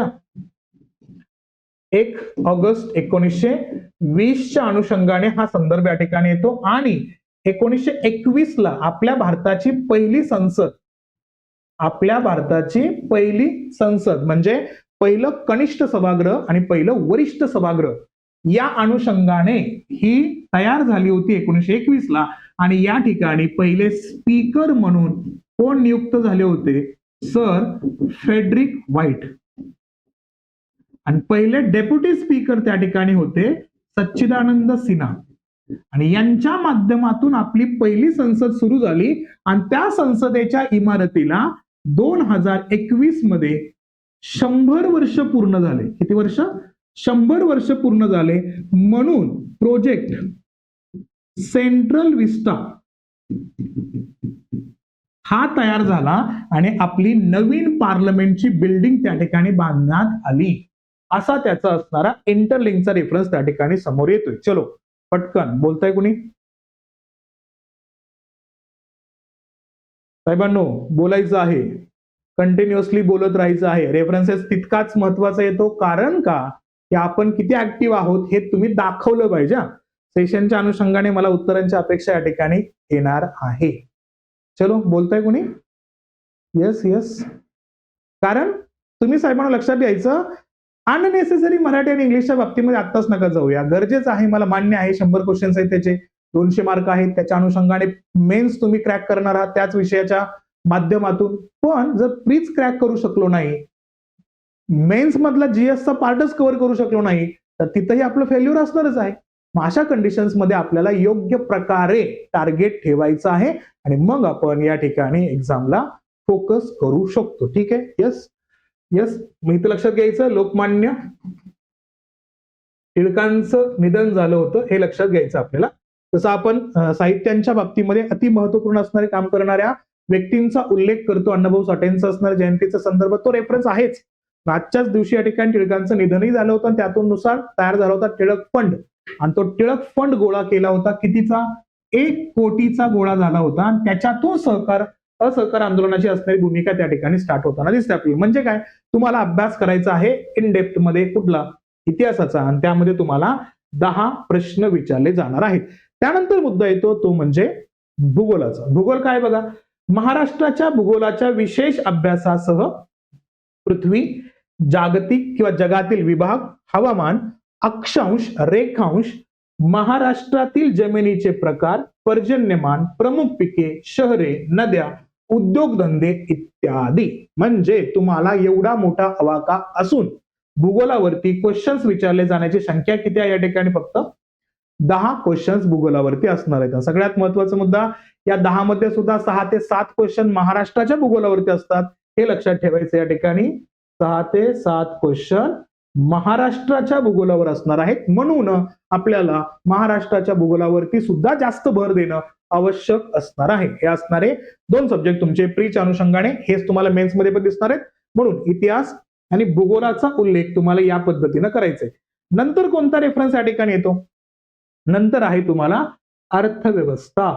1 ऑगस्ट 1920च्या अनुषंगाने हा संदर्भ या ठिकाणी येतो आणि 1921 ला आपल्या भारताची पहिली संसद म्हणजे पहिलं कनिष्ठ सभागृह आणि पहिलं वरिष्ठ सभागृह या अनुषंगाने ही तयार झाली होती 1921 ला. आणि या ठिकाणी पहिले स्पीकर म्हणून कोण नियुक्त झाले होते? Sir Frederick White. आणि पहिले डेप्युटी स्पीकर त्या ठिकाणी होते सच्चिदानंद सिन्हा. आणि यांच्या माध्यमातून आपली पहिली संसद सुरू झाली आणि त्या संसदेच्या इमारतीला 2021 मध्ये 100 वर्ष पूर्ण झाले. किती वर्ष? 100 वर्ष पूर्ण झाले. म्हणून प्रोजेक्ट सेंट्रल विस्टा हा तयार झाला आणि आपली नवीन पार्लमेंटची बिल्डिंग त्या ठिकाणी बांधण्यात आली. असा त्याचा असणारा इंटरलिंकचा रेफरन्स त्या ठिकाणी समोर येतोय. चलो पटकन बोलताय कुणी? साहेबांनो बोलायचं आहे, कंटिन्युअसली बोलत राहायचं आहे. रेफरन्सेस तितकाच महत्वाचा येतो, कारण का की आपण किती ऍक्टिव्ह आहोत हे तुम्ही दाखवलं पाहिजे. सेशनच्या अनुषंगाने मला उत्तरांची अपेक्षा या ठिकाणी येणार आहे. चलो बोलताय कुणी? येस. कारण तुम्ही साहेबांना लक्षात घ्यायचं, अननेसेसरी मराठी आणि इंग्लिशच्या बाबतीमध्ये आत्ताच नका जाऊया. गरजेचं आहे, मला मान्य आहे. 100 क्वेश्चन्स आहेत, त्याचे 200 मार्क आहेत. त्याच्या अनुषंगाने मेन्स तुम्ही क्रॅक करणार आहात त्याच विषयाच्या माध्यमातून. पण जर प्रीच क्रॅक करू शकलो नाही, मेन्स मधला जीएसचा पार्टच कव्हर करू शकलो नाही, तर तिथंही आपलं फेल्युअर असणारच आहे. अशा कंडिशन्स मध्ये आपल्याला योग्य प्रकारे टार्गेट ठेवायचं आहे आणि मग आपण या ठिकाणी एक्झामला फोकस करू शकतो. ठीक आहे? येस. मी इथं लक्षात घ्यायचं, लोकमान्य टिळकांचं निधन झालं होतं हे लक्षात घ्यायचं आपल्याला. तसं आपण साहित्यांच्या बाबतीमध्ये अति महत्वपूर्ण असणारे काम करणाऱ्या व्यक्तींचा उल्लेख करतो. अण्णाभाऊ साठेंचा असणाऱ्या जयंतीचा संदर्भ तो रेफरन्स आहेच. आजच्याच दिवशी या ठिकाणी टिळकांचं निधनही झालं होतं आणि त्यातून नुसार तयार झाला होता टिळक फंड. आणि तो टिळक फंड गोळा केला होता कितीचा? 1 कोटीचा गोळा झाला होता. आणि त्याच्यातून असहकार आंदोलनाची असणारी भूमिका त्या ठिकाणी स्टार्ट होताना दिसते आपल्याला. म्हणजे काय? तुम्हाला अभ्यास करायचा आहे इन डेप्थ मध्ये कुठला? इतिहासाचा. आणि त्यामध्ये तुम्हाला 10 प्रश्न विचारले जाणार आहेत. त्यानंतर मुद्दा येतो तो म्हणजे भूगोलाचा. भूगोल काय बघा, महाराष्ट्राच्या भूगोलाच्या विशेष अभ्यासासह पृथ्वी, जागतिक किंवा जगातील विभाग, हवामान, अक्षांश, रेखांश, महाराष्ट्रातील जमिनीचे प्रकार, पर्जन्यमान, प्रमुख पिके, शहरे, नद्या, उद्योगधंदे इत्यादी. म्हणजे तुम्हाला एवढा मोठा अवाका असून भूगोलावरती क्वेश्चन्स विचारले जाण्याची संख्या किती आहे? या ठिकाणी फक्त 10 क्वेश्चन्स भूगोलावरती असणार आहेत. सगळ्यात महत्वाचा मुद्दा, या 10 मध्ये सुद्धा 6 ते 7 क्वेश्चन महाराष्ट्राच्या भूगोलावरती असतात. हे लक्षात ठेवायचं. या ठिकाणी 6 ते 7 क्वेश्चन महाराष्ट्राच्या भूगोलावर असणार आहेत. म्हणून आपल्याला महाराष्ट्राच्या भूगोलावरती सुद्धा जास्त भर देणं आवश्यक असणार आहे. हे असणारे 2 सब्जेक्ट तुमचे प्रीच्या अनुषंगाने, हेच तुम्हाला मेन्स मध्ये पण दिसणार आहेत. म्हणून इतिहास आणि भूगोलाचा उल्लेख तुम्हाला या पद्धतीनं करायचा आहे. नंतर कोणता रेफरन्स या ठिकाणी येतो? नंतर आहे तुम्हाला अर्थव्यवस्था.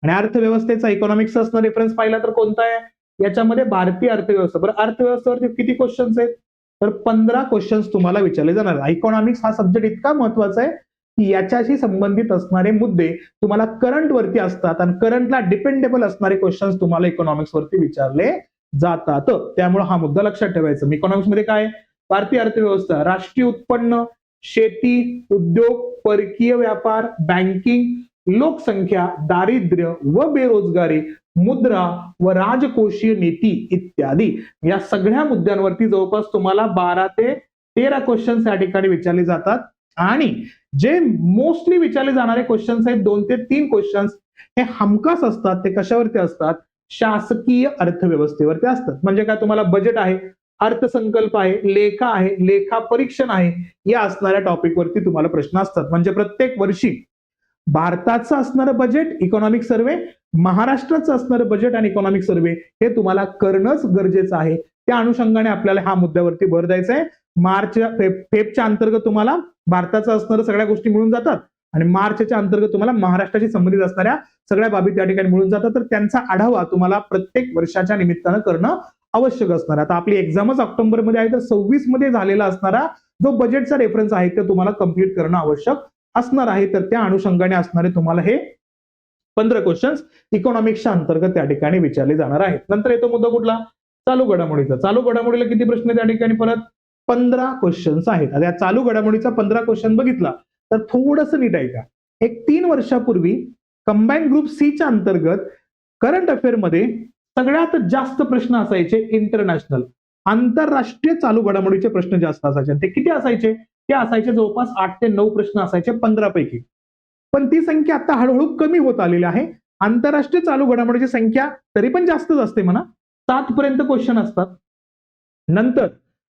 आणि अर्थव्यवस्थेचा इकॉनॉमिक्स असणार रेफरन्स पाहिला तर कोणता आहे? याच्यामध्ये भारतीय अर्थव्यवस्था. बरं, अर्थव्यवस्थेवरती किती क्वेश्चन्स आहेत? तर 15 क्वेश्चन्स तुम्हाला विचारले जाणार. इकॉनॉमिक्स हा सब्जेक्ट इतका महत्वाचा आहे की याच्याशी संबंधित असणारे मुद्दे तुम्हाला करंट वरती असतात आणि करंटला डिपेंडेबल असणारे क्वेश्चन्स तुम्हाला इकॉनॉमिक्स वरती विचारले जातात. त्यामुळे हा मुद्दा लक्षात ठेवायचा. इकॉनॉमिक्स मध्ये काय? भारतीय अर्थव्यवस्था, राष्ट्रीय उत्पन्न, शेती, उद्योग, परकीय व्यापार, बँकिंग, लोकसंख्या, दारिद्र्य व बेरोजगारी, मुद्रा व राजकोषीय नीती इत्यादी. या सगळ्या मुद्द्यांवरती जवळपास तुम्हाला 12 ते 13 क्वेश्चन्स या ठिकाणी विचारले जातात. आणि जे मोस्टली विचारले जाणारे क्वेश्चन्स आहेत 2 ते 3 क्वेश्चन्स हे हमखास असतात. ते कशावरती असतात? शासकीय अर्थव्यवस्थेवरती असतात. म्हणजे काय? तुम्हाला बजेट आहे, अर्थसंकल्प आहे, लेखा आहे, लेखा परीक्षण आहे, या असणाऱ्या टॉपिक वरती तुम्हाला प्रश्न असतात. म्हणजे प्रत्येक वर्षी भारताचं असणारं बजेट, इकॉनॉमिक सर्वे, महाराष्ट्राचं असणारं बजेट आणि इकॉनॉमिक सर्वे हे तुम्हाला करणंच गरजेचं आहे. त्या अनुषंगाने आपल्याला हा मुद्द्यावरती भर द्यायचा आहे. मार्च फेबच्या अंतर्गत तुम्हाला भारताचं असणारं सगळ्या गोष्टी मिळून जातात आणि मार्चच्या अंतर्गत तुम्हाला महाराष्ट्राशी संबंधित असणाऱ्या सगळ्या बाबी त्या ठिकाणी मिळून जातात. तर त्यांचा आढावा तुम्हाला प्रत्येक वर्षाच्या निमित्तानं करणं आवश्यक असणार. आता आपली एक्झामच ऑक्टोबरमध्ये आहे, तर 26 मध्ये झालेला असणारा जो बजेटचा रेफरन्स आहे ते तुम्हाला कंप्लीट करणं आवश्यक असणार आहे. तर त्या अनुषंगाने असणारे तुम्हाला हे 15 क्वेश्चन्स इकॉनॉमिक्सच्या अंतर्गत त्या ठिकाणी विचारले जाणार आहेत. नंतर येतो मुद्दा कुठला? चालू घडामोडीचा. चालू घडामोडीला किती प्रश्न त्या ठिकाणी? परत 15 क्वेश्चन्स आहेत. आता या चालू घडामोडीचा 15 क्वेश्चन बघितला तर थोडंसं नीट आहे का, एक 3 वर्षापूर्वी कंबाईन ग्रुप सी च्या अंतर्गत करंट अफेअर मध्ये सगळ्यात जास्त प्रश्न असायचे इंटरनॅशनल, आंतरराष्ट्रीय चालू घडामोडीचे प्रश्न जास्त असायचे. ते किती असायचे? ते असायचे जवळपास 8 ते 9 प्रश्न असायचे 15 पैकी. पण ती संख्या आता हळूहळू कमी होत आलेली आहे. आंतरराष्ट्रीय चालू घडामोडीची संख्या तरी पण जास्तच असते म्हणा, 7 पर्यंत क्वेश्चन असतात. नंतर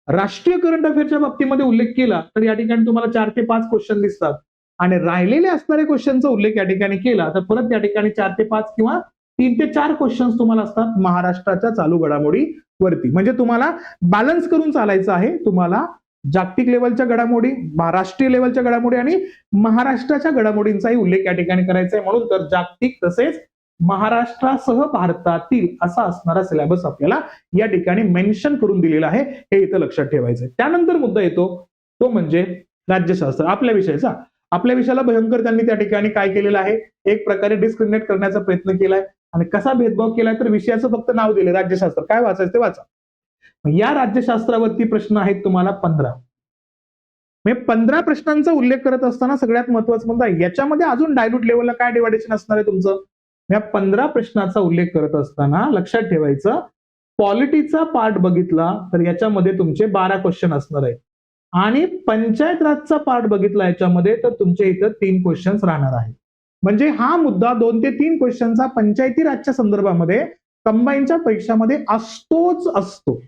राष्ट्रीय करंट अफेअरच्या बाबतीमध्ये उल्लेख केला तर या ठिकाणी तुम्हाला 4 ते 5 क्वेश्चन दिसतात आणि राहिलेले असणारे क्वेश्चनचा उल्लेख या ठिकाणी केला तर परत या ठिकाणी 4 ते 5 किंवा 3 ते 4 क्वेश्चन्स तुम्हाला असतात महाराष्ट्राच्या चालू घडामोडीवरती. म्हणजे तुम्हाला बॅलन्स करून चालायचं आहे. तुम्हाला जागतिक लेवलच्या घडामोडी, राष्ट्रीय लेवलच्या घडामोडी आणि महाराष्ट्राच्या घडामोडींचाही उल्लेख या ठिकाणी करायचा आहे. म्हणून तर जागतिक तसेच महाराष्ट्रासह भारतातील असा असणारा सिलेबस आपल्याला या ठिकाणी मेन्शन करून दिलेला आहे, हे इथं लक्षात ठेवायचं आहे. त्यानंतर मुद्दा येतो तो म्हणजे राज्यशास्त्र. आपल्या विषयाचा, आपल्या विषयाला भयंकर त्यांनी त्या ठिकाणी काय केलेलं आहे, एक प्रकारे डिस्क्रिमिनेट करण्याचा प्रयत्न केलाय. आणि कसा भेदभाव केलाय तर विषयाचं फक्त नाव दिले राज्यशास्त्र, काय वाचायचं ते वाचा. या राज्यशास्त्रावरती प्रश्न आहेत तुम्हाला 15. 15 प्रश्नांचा उल्लेख करत असताना सगळ्यात महत्वाचा मुद्दा याच्यामध्ये अजून डायल्यूट लेवलला काय डिवायडेशन असणार आहे तुमचं. या 15 प्रश्नाचा उल्लेख करत असताना लक्षात ठेवायचं, पॉलिटीचा पार्ट बघितला तर याच्यामध्ये तुमचे 12 क्वेश्चन असणार आहेत आणि पंचायत राजचा पार्ट बघितला याच्यामध्ये तर तुमचे इथं 3 क्वेश्चन्स राहणार आहेत. म्हणजे हा मुद्दा 2 ते 3 क्वेश्चनचा पंचायती राजच्या संदर्भामध्ये कंबाईनच्या परीक्षामध्ये असतोच असतो.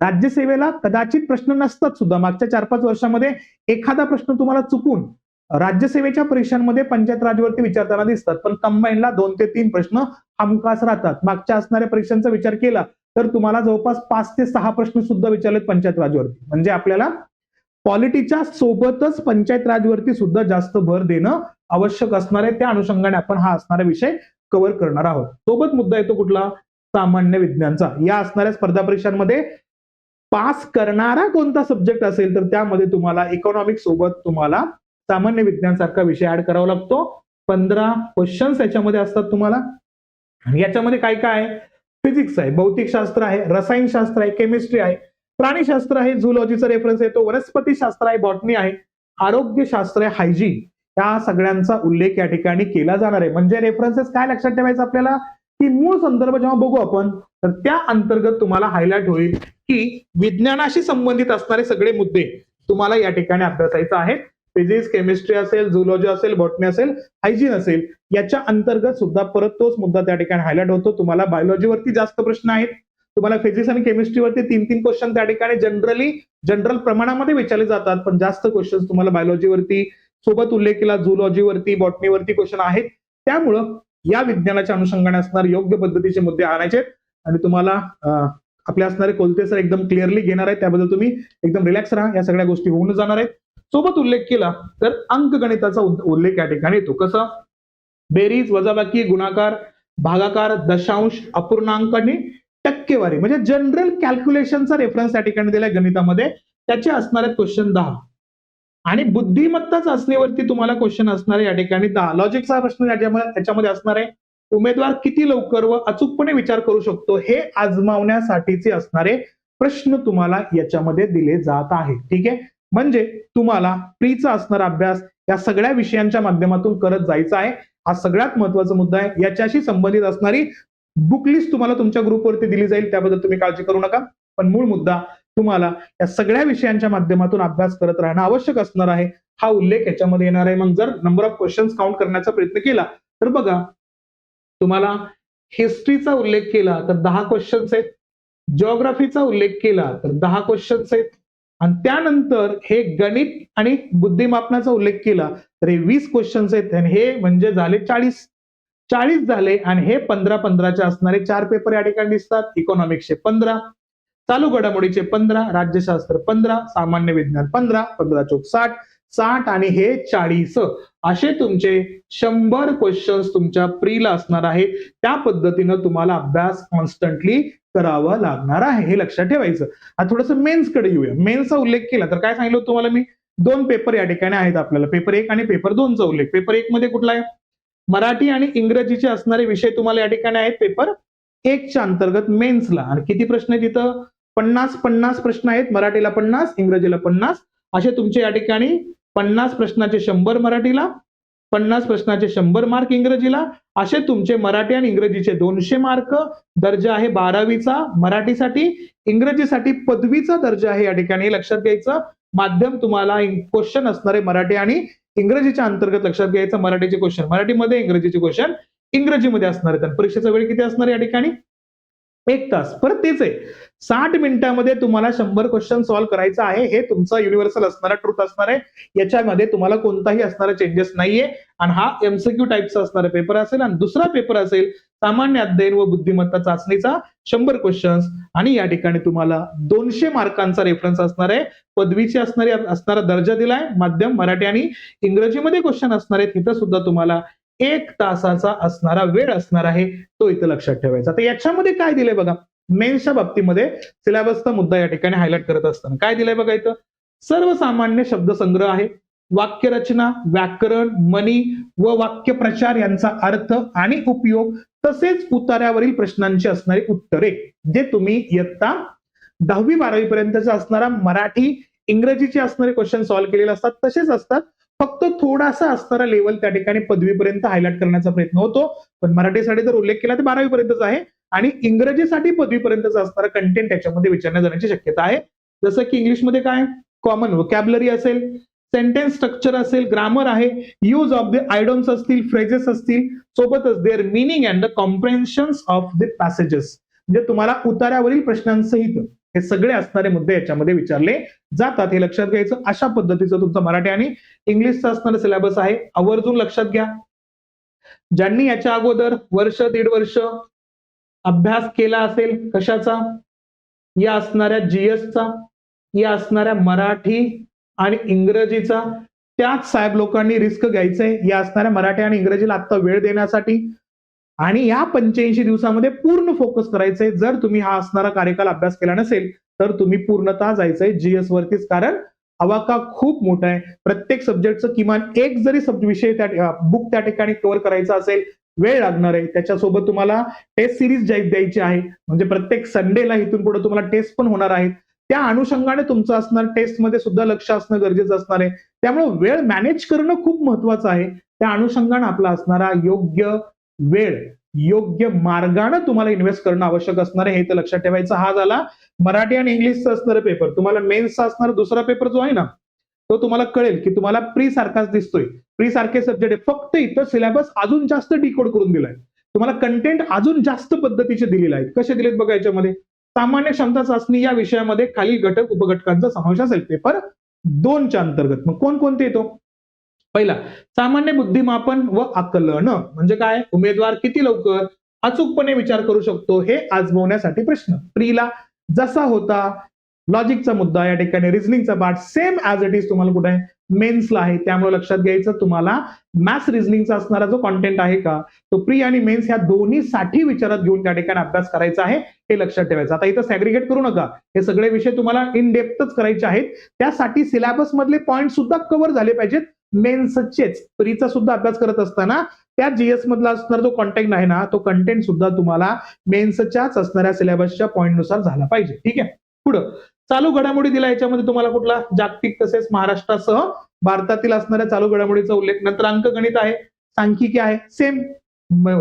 राज्यसेवेला कदाचित प्रश्न नसतात सुद्धा. मागच्या 4-5 वर्षामध्ये एखादा प्रश्न तुम्हाला चुकून राज्यसेवेच्या परीक्षांमध्ये पंचायत राजवरती विचारताना दिसतात, पण कंबाईनला 2 ते 3 प्रश्न हमखास राहतात. मागच्या असणाऱ्या परीक्षांचा विचार केला तर तुम्हाला जवळपास 5 ते 6 प्रश्न सुद्धा विचारलेत पंचायत राजवरती. म्हणजे आपल्याला पॉलिटीच्या सोबतच पंचायत राजवरती सुद्धा जास्त भर देणं आवश्यक असणार आहे. त्या अनुषंगाने आपण हा असणारा विषय कव्हर करणार आहोत. सोबत मुद्दा येतो कुठला? सामान्य विज्ञानचा. या असणाऱ्या स्पर्धा परीक्षांमध्ये पास करणारा कोणता सब्जेक्ट असेल तर त्यामध्ये तुम्हाला इकॉनॉमिक्स सोबत तुम्हाला सामान्य विज्ञान सारखा विषय ऍड करावा लागतो. 15 क्वेश्चन्स याच्यामध्ये असतात तुम्हाला. आणि याच्यामध्ये काय काय आहे? फिजिक्स आहे, भौतिकशास्त्र आहे, रसायनशास्त्र आहे, केमिस्ट्री आहे, प्राणीशास्त्र आहे, झुलॉजीचा रेफरन्स येतो, वनस्पतीशास्त्र आहे, बॉटनी आहे, आरोग्यशास्त्र आहे, हायजीन, या सगळ्यांचा उल्लेख या ठिकाणी केला जाणार आहे. म्हणजे रेफरन्सेस काय लक्षात ठेवायचं आपल्याला, की मूळ संदर्भ जेव्हा बघू आपण तर त्या अंतर्गत तुम्हाला हायलाइट होईल की विज्ञानाशी संबंधित असणारे सगळे मुद्दे तुम्हाला या ठिकाणी अभ्यासायचे आहेत. फिजिक्स, केमिस्ट्री असेल, झुलॉजी असेल, बॉटनी असेल, हायजीन असेल, याच्या अंतर्गत सुद्धा परत तोच मुद्दा त्या ठिकाणी हायलाइट होतो. तुम्हाला बायोलॉजीवरती जास्त प्रश्न आहेत, तुम्हाला फिजिक्स आणि केमिस्ट्रीवरती 3-3 क्वेश्चन त्या ठिकाणी जनरल प्रमाणामध्ये विचारले जातात, पण जास्त क्वेश्चन तुम्हाला बायोलॉजीवरती सोबत उल्लेख केला, झुलॉजीवरती, बॉटनीवरती क्वेश्चन आहेत. त्यामुळं या विज्ञानाच्या अनुषंगाने असणारे योग्य पद्धतीचे मुद्दे आणायचे आणि तुम्हाला आपले असणारे कोलते सर एकदम क्लिअरली घेणार आहेत. त्याबद्दल तुम्ही एकदम रिलॅक्स राहा, या सगळ्या गोष्टी होऊन जाणार आहेत. सोबत उल्लेख केला तर अंकगणिताचा उल्लेख या ठिकाणी येतो. कसा? बेरीज, वजाबाकी, गुणाकार, भागाकार, दशांश, अपूर्णांक आणि टक्केवारी, म्हणजे जनरल कॅल्क्युलेशनचा रेफरन्स या ठिकाणी दिलाय गणितामध्ये. त्याचे असणार आहेत क्वेश्चन 10 आणि बुद्धिमत्ता चाचणीवरती तुम्हाला क्वेश्चन असणार आहे या ठिकाणी 10. लॉजिकचा प्रश्न त्याच्यामध्ये असणार आहे. उमेदवार किती लवकर व अचूकपणे विचार करू शकतो हे आजमावण्यासाठीचे असणारे प्रश्न तुम्हाला याच्यामध्ये दिले जात आहेत. ठीक आहे, म्हणजे तुम्हाला प्रीचा असणारा अभ्यास या सगळ्या विषयांच्या माध्यमातून करत जायचा आहे. हा सगळ्यात महत्वाचा मुद्दा आहे. याच्याशी संबंधित असणारी बुक लिस्ट तुम्हाला तुमच्या ग्रुपवरती दिली जाईल, त्याबद्दल तुम्ही काळजी करू नका. पण मूळ मुद्दा तुम्हाला या सगळ्या विषयांच्या माध्यमातून अभ्यास करत राहणं आवश्यक असणार आहे. हा उल्लेख याच्यामध्ये येणार आहे. मग जर नंबर ऑफ क्वेश्चन्स काउंट करण्याचा प्रयत्न केला तर बघा, तुम्हाला हिस्ट्रीचा उल्लेख केला तर 10 क्वेश्चन्स आहेत, जिओग्राफीचा उल्लेख केला तर 10 क्वेश्चन्स आहेत, आणि त्यानंतर हे गणित आणि बुद्धिमापनाचा उल्लेख केला तर हे 20 क्वेश्चन्स आहेत. आणि हे म्हणजे झाले 40 झाले. आणि हे 15-15चे असणारे 4 पेपर या ठिकाणी दिसतात. इकॉनॉमिक्सचे 15, चालू घडामोडीचे 15, राज्यशास्त्र 15, सामान्य विज्ञान 15, 15 चौक 60, 60 आणि हे 40 असे तुमचे 100 क्वेश्चन्स तुमच्या प्रीला असणार आहे. त्या पद्धतीनं तुम्हाला अभ्यास कॉन्स्टंटली करावा लागणार आहे, हे लक्षात ठेवायचं. आता थोडंसं मेन्स कडे येऊया. मेन्सचा उल्लेख केला तर काय सांगितलं तुम्हाला मी, 2 पेपर या ठिकाणी आहेत आपल्याला, पेपर 1 आणि पेपर 2 चा उल्लेख. पेपर 1 मध्ये कुठला आहे, मराठी आणि इंग्रजीचे असणारे विषय तुम्हाला या ठिकाणी आहेत पेपर 1 च्या अंतर्गत मेन्सला. आणि किती प्रश्न आहेत तिथं, 50 प्रश्न आहेत. मराठीला 50, इंग्रजीला 50 असे तुमचे या ठिकाणी 50 प्रश्नाचे 100 मराठीला, 50 प्रश्नाचे 100 मार्क इंग्रजीला, असे तुमचे मराठी आणि इंग्रजीचे 200 मार्क. दर्जा आहे 12वीचा मराठीसाठी, इंग्रजीसाठी पदवीचा दर्जा आहे या ठिकाणी लक्षात घ्यायचं. माध्यम तुम्हाला क्वेश्चन असणारे मराठी आणि इंग्रजीच्या अंतर्गत लक्षात घ्यायचं. मराठीचे क्वेश्चन मराठीमध्ये, इंग्रजीचे क्वेश्चन इंग्रजीमध्ये असणार आहेत. परीक्षेचा वेळ किती असणार या ठिकाणी, 1 तास. परत तेच आहे, 60 मिनिटांमध्ये तुम्हाला 100 क्वेश्चन सॉल्व्ह करायचं आहे. हे तुमचा युनिव्हर्सल असणारा ट्रूथ असणार आहे. याच्यामध्ये तुम्हाला कोणताही असणारा चेंजेस नाहीये. आणि हा एमसीक्यू टाईपचा असणारा पेपर असेल. आणि दुसरा पेपर असेल सामान्य अध्ययन व बुद्धिमत्ता चाचणीचा 100 क्वेश्चन्स. आणि या ठिकाणी तुम्हाला 200 मार्कांचा रेफरन्स असणार आहे. पदवीची असणारा दर्जा दिलाय. माध्यम मराठी आणि इंग्रजीमध्ये क्वेश्चन असणार आहेत. इथं सुद्धा तुम्हाला 1 तासाचा असणारा वेळ असणार आहे, तो इथं लक्षात ठेवायचा. तर याच्यामध्ये काय दिलंय बघा, मेन्सच्या बाबतीमध्ये सिलेबसचा मुद्दा या ठिकाणी हायलाइट करत असताना काय दिलंय बघा, इथं सर्वसामान्य शब्दसंग्रह आहे, वाक्यरचना, व्याकरण, म्हणी व वाक्यप्रचार यांचा अर्थ आणि उपयोग, तसेच उतार्यावरील प्रश्नांची असणारी उत्तरे, जे तुम्ही इयत्ता 10वी 12वी पर्यंतचा असणारा मराठी इंग्रजीचे असणारे क्वेश्चन सॉल्व्ह केलेले असतात तसेच असतात. फक्त थोडासा असणारा लेवल त्या ठिकाणी पदवीपर्यंत हायलाइट करण्याचा प्रयत्न होतो. पण मराठीसाठी जर उल्लेख केला तर 12वी पर्यंतच आहे. आणि इंग्रजीसाठी पदवीपर्यंतचा असणारा कंटेंट याच्यामध्ये विचारण्यात जाण्याची शक्यता आहे. जसं की इंग्लिशमध्ये काय, कॉमन व्होकॅब्युलरी असेल, सेंटेन्स स्ट्रक्चर असेल, ग्रामर आहे, यूज ऑफ द आयडॉम्स असतील, फ्रेजेस असतील, सोबतच their meaning and the comprehensions of the passages, म्हणजे तुम्हाला उतार्यावरील प्रश्नांसहित हे सगळे असणारे मुद्दे याच्यामध्ये विचारले जातात, हे लक्षात घ्यायचं. अशा पद्धतीचं तुमचं मराठी आणि इंग्लिशचा असणारा सिलेबस आहे. आवर्जून लक्षात घ्या. ज्यांनी याच्या अगोदर वर्ष 1.5 वर्ष अभ्यास केला असेल कशाचा, या असणाऱ्या जीएसचा, या असणाऱ्या मराठी आणि इंग्रजीचा, त्याच साहेब लोकांनी रिस्क घ्यायचंय या असणाऱ्या मराठी आणि इंग्रजीला आता वेळ देण्यासाठी. आणि या 85 दिवसामध्ये पूर्ण फोकस करायचंय. जर तुम्ही हा असणारा कार्यकाल अभ्यास केला नसेल तर तुम्ही पूर्णतः जायचंय जीएस वरतीच, कारण अवाका खूप मोठा आहे. प्रत्येक सब्जेक्टचं किमान एक जरी विषय बुक त्या ठिकाणी कव्हर करायचा असेल, वेळ लागणार आहे. त्याच्यासोबत तुम्हाला टेस्ट सिरीज द्यायची आहे, म्हणजे प्रत्येक संडेला इथून पुढे तुम्हाला टेस्ट पण होणार आहेत. त्या अनुषंगाने तुमचं असणार टेस्टमध्ये सुद्धा लक्ष असणं गरजेचं असणार आहे. त्यामुळे वेळ मॅनेज करणं खूप महत्वाचं आहे. त्या अनुषंगाने आपला असणारा योग्य वेळ योग्य मार्गाने तुम्हाला इन्व्हेस्ट करणं आवश्यक असणार आहे, हे तर लक्षात ठेवायचं. हा झाला मराठी आणि इंग्लिशचा असणारा पेपर. तुम्हाला मेन्सचा असणारा दुसरा पेपर जो आहे ना, तो तुम्हाला कळेल की तुम्हाला प्री सारखाच दिसतोय. प्री सारखे सब्जेक्ट आहे, फक्त इथं सिलेबस अजून जास्त डिकोड करून दिलाय. तुम्हाला कंटेंट अजून जास्त पद्धतीचे दिलेले आहेत. कसे दिलेत बघा याच्यामध्ये, सामान्य क्षमता चाचणी या विषयामध्ये खालील घटक उपघटकांचा समावेश असेल पेपर 2 च्या अंतर्गत. मग कोणकोणते येतो, पहिला सामान्य बुद्धिमापन व आकलन, म्हणजे काय, उमेदवार किती लवकर अचूकपणे विचार करू शकतो हे आजमावण्यासाठी प्रश्न. प्रीला जसा होता लॉजिकचा मुद्दा या ठिकाणी, रिझनिंगचा part same as it is तुम्हाला कुठे आहे, मेन्सला आहे. त्यामुळे लक्षात घ्यायचं तुम्हाला मॅथ्स रिझनिंगचा असणारा जो कॉन्टेंट आहे का, तो प्री आणि मेन्स या दोन्हीसाठी विचारात घेऊन त्या ठिकाणी अभ्यास करायचा आहे, हे लक्षात ठेवायचं. आता इथं सॅग्रिगेट करू नका, हे सगळे विषय तुम्हाला इन डेप्थच करायचे आहेत. त्यासाठी सिलेबस मधले पॉईंट सुद्धा कव्हर झाले पाहिजेत. मेन्सचेच प्रीचा सुद्धा अभ्यास करत असताना त्या जीएस मधला असणारा जो कॉन्टेंट आहे ना, तो कंटेंट सुद्धा तुम्हाला मेन्सच्याच असणाऱ्या सिलेबसच्या पॉईंट नुसार झाला पाहिजे. ठीक आहे. पुढं चालू घडामोडी दिला, याच्यामध्ये तुम्हाला कुठला जागतिक तसेच महाराष्ट्रासह भारतातील असणाऱ्या चालू घडामोडीचा उल्लेख. नंतर अंकगणित आहे, सांख्यिकी आहे, सेम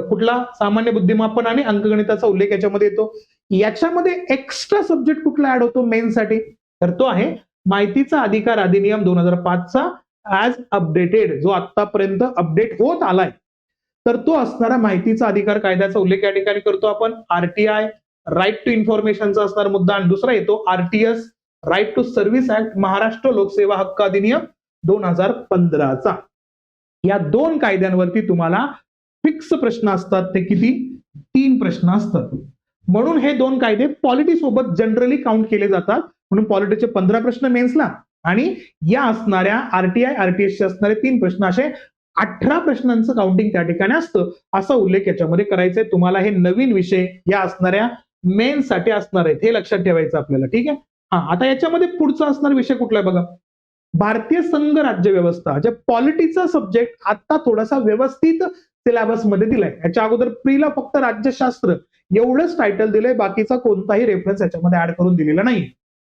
कुठला सामान्य बुद्धिमापन आणि अंकगणिताचा उल्लेख याच्यामध्ये येतो. याच्यामध्ये एक्स्ट्रा सब्जेक्ट कुठला ऍड होतो मेन्ससाठी, तर तो आहे माहितीचा अधिकार अधिनियम 2005 चा ऍज अपडेटेड, जो आतापर्यंत अपडेट होत आलाय. तर तो असणारा माहितीचा अधिकार कायद्याचा उल्लेख या ठिकाणी करतो आपण. आरटीआय राईट टू इन्फॉर्मेशनचा असणारा मुद्दा, आणि दुसरा येतो RTS right to service act, Maharashtra लोकसेवा हक्क अधिनियम 2015 चा. या 2 कायद्यांवरती तुम्हाला फिक्स प्रश्न असतात. ते किती, 3 प्रश्न असतात. म्हणून हे 2 कायदे पॉलिटी सोबत जनरली काउंट केले जातात. म्हणून पॉलिटीचे 15 प्रश्न मेन्सला आणि या असणाऱ्या आरटीआय आरटीएसचे असणारे 3 प्रश्न असे 18 प्रश्नांचं काउंटिंग त्या ठिकाणी असतं, असा उल्लेख याच्यामध्ये करायचा आहे. तुम्हाला हे नवीन विषय या असणाऱ्या मेन्स साठी असणार आहेत, हे लक्षात ठेवायचं आपल्याला. ठीक आहे. आता याच्यामध्ये पुढचा असणारा विषय कुठला आहे बघा. भारतीय संघ राज्य व्यवस्था, जे पॉलिटीचा सब्जेक्ट आता थोडासा व्यवस्थित सिलेबस मध्ये दिलाय. याच्या अगोदर प्रीला फक्त राज्यशास्त्र एवढंच टायटल दिलंय, बाकीचा कोणताही रेफरन्स याच्यामध्ये ऍड करून दिलेला नाही.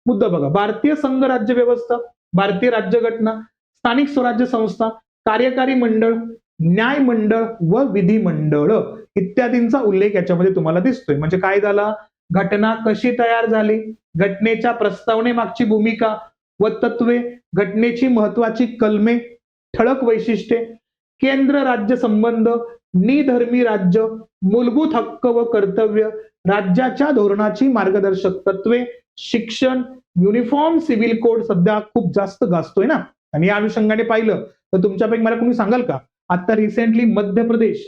मुद्दा बघा, भारतीय संघ राज्य व्यवस्था, भारतीय राज्यघटना, स्थानिक स्वराज्य संस्था, कार्यकारी मंडळ, न्याय मंडळ व विधिमंडळ इत्यादींचा उल्लेख याच्यामध्ये तुम्हाला दिसतोय. म्हणजे काय झाला, घटना कशी तयार झाली, घटनेच्या प्रस्तावनेमागची भूमिका व तत्वे, घटनेची महत्वाची कलमे, ठळक वैशिष्ट्ये, केंद्र राज्य संबंध, निधर्मी राज्य, मूलभूत हक्क व कर्तव्य, राज्याच्या धोरणाची मार्गदर्शक तत्वे, शिक्षण, युनिफॉर्म सिव्हिल कोड सध्या खूप जास्त गाजतोय ना. आणि या अनुषंगाने पाहिलं तर तुमच्यापैकी मला कोणी सांगाल का, आता रिसेंटली मध्य प्रदेश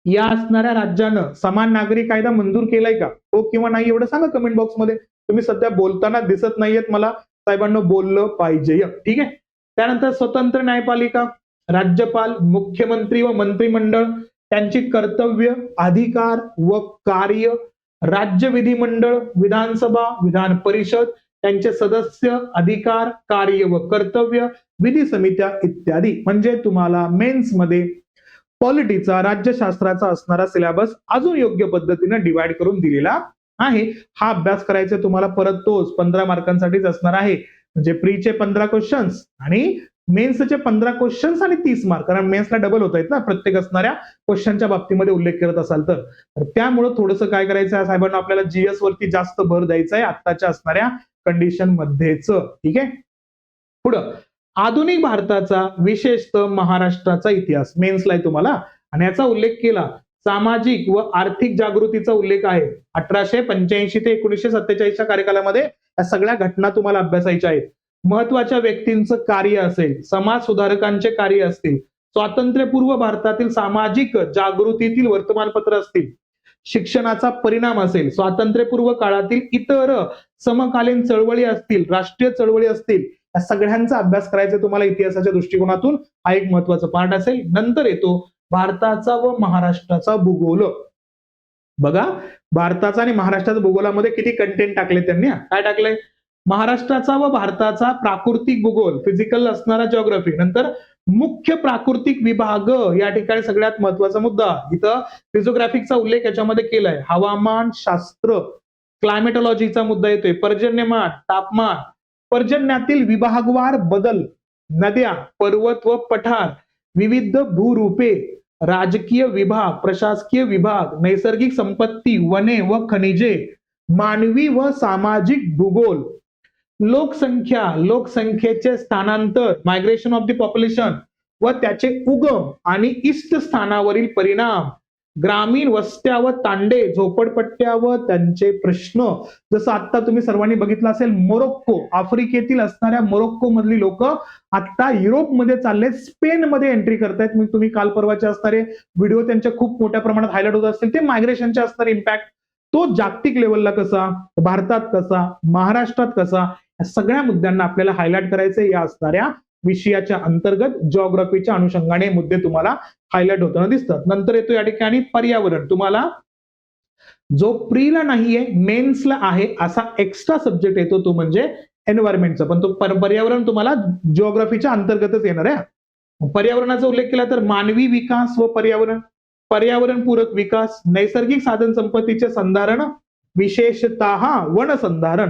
या असणाऱ्या राज्यानं समान नागरी कायदा मंजूर केलाय का, हो किंवा नाही, एवढं सांगा कमेंट बॉक्स मध्ये. तुम्ही सध्या बोलताना दिसत नाहीयेत मला, साहेबांना बोललं पाहिजे. ठीक आहे. त्यानंतर स्वतंत्र न्यायपालिका, राज्यपाल, मुख्यमंत्री व मंत्रिमंडळ, त्यांची कर्तव्य, अधिकार व कार्य, राज्य विधिमंडळ, विधानसभा, विधान परिषद, त्यांचे सदस्य, अधिकार, कार्य व कर्तव्य, विधी समित्या इत्यादी. म्हणजे तुम्हाला मेन्स मध्ये पॉलिटीचा, राज्यशास्त्राचा असणारा सिलेबस अजून योग्य पद्धतीने डिवाइड करून दिलेला आहे. हा अभ्यास करायचा तुम्हाला परत तोच 15 मार्कांसाठीच असणार आहे. म्हणजे प्रीचे 15 क्वेश्चन्स आणि मेन्सचे 15 क्वेश्चन्स आणि 30 मार्क, कारण मेन्सला डबल होत आहेत ना प्रत्येक असणाऱ्या क्वेश्चनच्या बाबतीमध्ये उल्लेख करत असाल तर. त्यामुळे थोडंसं काय करायचं आहे साहेबांना, आपल्याला जीएस वरती जास्त भर द्यायचा आहे आत्ताच्या असणाऱ्या कंडिशन मध्येच. ठीक आहे. पुढं, आधुनिक भारताचा विशेषतः महाराष्ट्राचा इतिहास मेन्सला आहे तुम्हाला, आणि याचा उल्लेख केला. सामाजिक व आर्थिक जागृतीचा उल्लेख आहे. 1885 ते 1947च्या कार्यकालामध्ये या सगळ्या घटना तुम्हाला अभ्यासायच्या आहेत. महत्वाच्या व्यक्तींचं कार्य असेल, समाज सुधारकांचे कार्य असतील, स्वातंत्र्यपूर्व भारतातील सामाजिक जागृतीतील वर्तमानपत्र असतील, शिक्षणाचा परिणाम असेल, स्वातंत्र्यपूर्व काळातील इतर समकालीन चळवळी असतील, राष्ट्रीय चळवळी असतील, या सगळ्यांचा अभ्यास करायचा तुम्हाला इतिहासाच्या दृष्टिकोनातून. हा एक महत्वाचा पार्ट असेल. नंतर येतो भारताचा व महाराष्ट्राचा भूगोल. बघा, भारताचा आणि महाराष्ट्राच्या भूगोलामध्ये किती कंटेंट टाकले त्यांनी. काय टाकलंय, महाराष्ट्राचा व भारताचा प्राकृतिक भूगोल, फिजिकल असणारा जिओग्राफी, नंतर मुख्य प्राकृतिक विभाग, या ठिकाणी सगळ्यात महत्वाचा मुद्दा इथं फिजिओग्राफिकचा उल्लेख याच्यामध्ये केलाय. हवामान शास्त्र, क्लायमेटॉलॉजीचा मुद्दा येतोय. पर्जन्यमान, तापमान, पर्जन्यातील विभागवार बदल, नद्या, पर्वत व पठार, विविध भूरूपे, राजकीय विभाग, प्रशासकीय विभाग, नैसर्गिक संपत्ती, वने व खनिजे, मानवी व सामाजिक भूगोल, लोकसंख्या, लोकसंख्येचे स्थानांतर, मायग्रेशन ऑफ द पॉप्युलेशन व त्याचे उगम आणि इष्ट स्थानावरील परिणाम, ग्रामीण वस्त्या व तांडे, झोपडपट्ट्या व त्यांचे प्रश्न. जसं आता तुम्ही सर्वांनी बघितलं असेल, मोरोक्को, आफ्रिकेतील असणाऱ्या मोरोक्को मधली लोक आता युरोपमध्ये चालले, स्पेनमध्ये एंट्री करतायत. मग तुम्ही काल परवाचे असणारे व्हिडिओ त्यांच्या खूप मोठ्या प्रमाणात हायलाइट होत असतील, ते मायग्रेशनचे असणारे इम्पॅक्ट, तो जागतिक लेवलला कसा, भारतात कसा, महाराष्ट्रात कसा, या सगळ्या मुद्द्यांना आपल्याला हायलाइट करायचे या असणाऱ्या विषयाच्या अंतर्गत जिओग्राफीच्या अनुषंगाने मुद्दे तुम्हाला हायलाइट होताना दिसतात. नंतर येतो या ठिकाणी पर्यावरण. तुम्हाला जो प्रीला नाहीये, मेन्सला आहे असा एक्स्ट्रा सब्जेक्ट येतो, तो म्हणजे एन्व्हायरमेंटचा, पण तो पर्यावरण तुम्हाला जिओग्राफीच्या अंतर्गतच येणार आहे. पर्यावरणाचा उल्लेख केला तर मानवी विकास व पर्यावरण, पर्यावरण पूरक विकास, नैसर्गिक साधन संपत्तीचे संधारण, विशेषतः वन संधारण,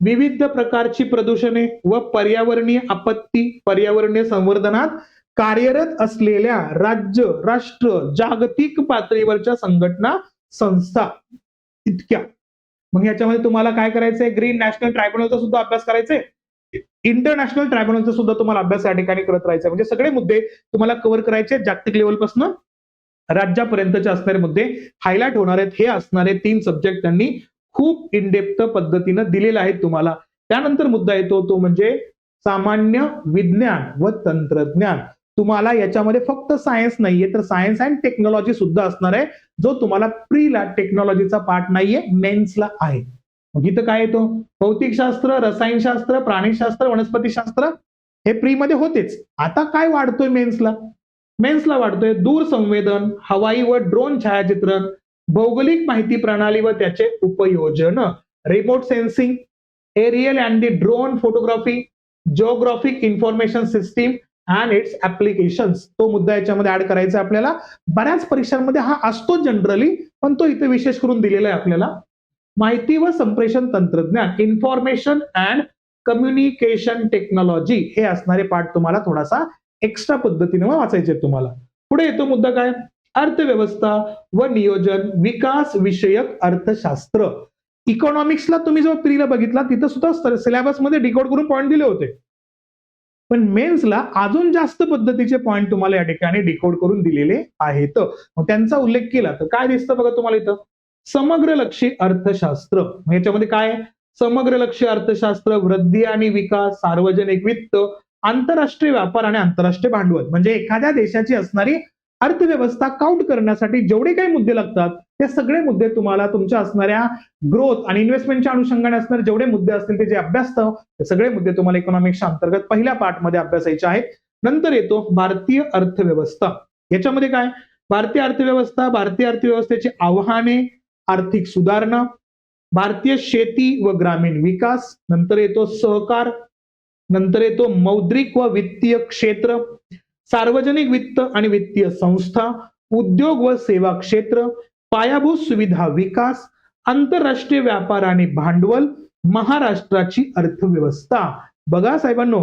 विविध प्रकारची प्रदूषणे व पर्यावरणीय आपत्ती, पर्यावरणीय संवर्धनात कार्यरत असलेल्या राज्य, राष्ट्र, जागतिक पातळीवरच्या संघटना, संस्था इतक्या. मग याच्यामध्ये तुम्हाला काय करायचंय, ग्रीन नॅशनल ट्रायब्युनलचा सुद्धा अभ्यास करायचंय, इंटरनॅशनल ट्रायब्युनलचा सुद्धा तुम्हाला अभ्यास या ठिकाणी करत राहायचा. म्हणजे सगळे मुद्दे तुम्हाला कव्हर करायचे, जागतिक लेवलपासून राज्यापर्यंतचे असणारे मुद्दे हायलाइट होणार आहेत. हे असणारे 3 सब्जेक्ट त्यांनी खूप इनडेप्थ पद्धतीने दिलेले आहेत तुम्हाला. त्यानंतर मुद्दा येतो तो म्हणजे सामान्य विज्ञान व तंत्रज्ञान. तुम्हाला याच्यामध्ये फक्त सायन्स नाहीये, तर सायन्स अँड टेक्नॉलॉजी सुद्धा असणार आहे, जो तुम्हाला प्रीला टेक्नॉलॉजीचा पार्ट नाहीये, मेन्सला आहे. मग इथं काय येतो? भौतिकशास्त्र, रसायनशास्त्र, प्राणीशास्त्र, वनस्पतीशास्त्र हे प्री मध्ये होतेच. आता काय वाढतोय मेन्सला? मेन्सला वाढतोय दूरसंवेदन, हवाई व ड्रोन छायाचित्रण, भौगोलिक माहिती प्रणाली व त्याचे उपयोजन, remote sensing, aerial and the drone photography, geographic information system and its applications. तो मुद्दा याच्यामध्ये ऍड करायचा आपल्याला. बऱ्याच परीक्षांमध्ये हा असतो जनरली, पण तो इथे विशेष करून दिलेला आहे आपल्याला. माहिती व संप्रेषण तंत्रज्ञान, इन्फॉर्मेशन अँड कम्युनिकेशन टेक्नॉलॉजी, हे असणारे पाठ तुम्हाला थोडासा एक्स्ट्रा पद्धतीने वाचायचे तुम्हाला. पुढे येतो मुद्दा काय? अर्थव्यवस्था व नियोजन विकास विषयक अर्थशास्त्र. इकॉनॉमिक्सला तुम्ही जो प्रीला बघितला तिथं सुद्धा सिलेबस मध्ये डिकोड करून पॉईंट दिले होते, पण मेन्सला अजून जास्त पद्धतीचे पॉईंट तुम्हाला या ठिकाणी डिकोड करून दिलेले आहेत. मग त्यांचा उल्लेख केला तर काय दिसतं बघा तुम्हाला इथं? समग्रलक्षी अर्थशास्त्र. याच्यामध्ये काय? समग्रलक्षी अर्थशास्त्र, वृद्धी आणि विकास, सार्वजनिक वित्त, आंतरराष्ट्रीय व्यापार आणि आंतरराष्ट्रीय भांडवल. म्हणजे एखाद्या देशाची असणारी अर्थव्यवस्था काउंट करण्यासाठी जेवढे काही मुद्दे लागतात ते सगळे मुद्दे तुम्हाला तुमच्या असणाऱ्या ग्रोथ आणि इन्व्हेस्टमेंटच्या अनुषंगाने असणारे जेवढे मुद्दे असतील ते जे अभ्यासतं ते सगळे मुद्दे तुम्हाला इकॉनॉमिक्सच्या अंतर्गत पहिल्या पार्ट मध्ये अभ्यासायचे आहेत. नंतर येतो भारतीय अर्थव्यवस्था. याच्यामध्ये काय? भारतीय अर्थव्यवस्थेची आव्हाने, आर्थिक सुधारणा, भारतीय शेती व ग्रामीण विकास, नंतर येतो सहकार, नंतर येतो मौद्रिक व वित्तीय क्षेत्र, सार्वजनिक वित्त आणि वित्तीय संस्था, उद्योग व सेवा क्षेत्र, पायाभूत सुविधा विकास, आंतरराष्ट्रीय व्यापार आणि भांडवल, महाराष्ट्राची अर्थव्यवस्था. बघा साहेबांनो,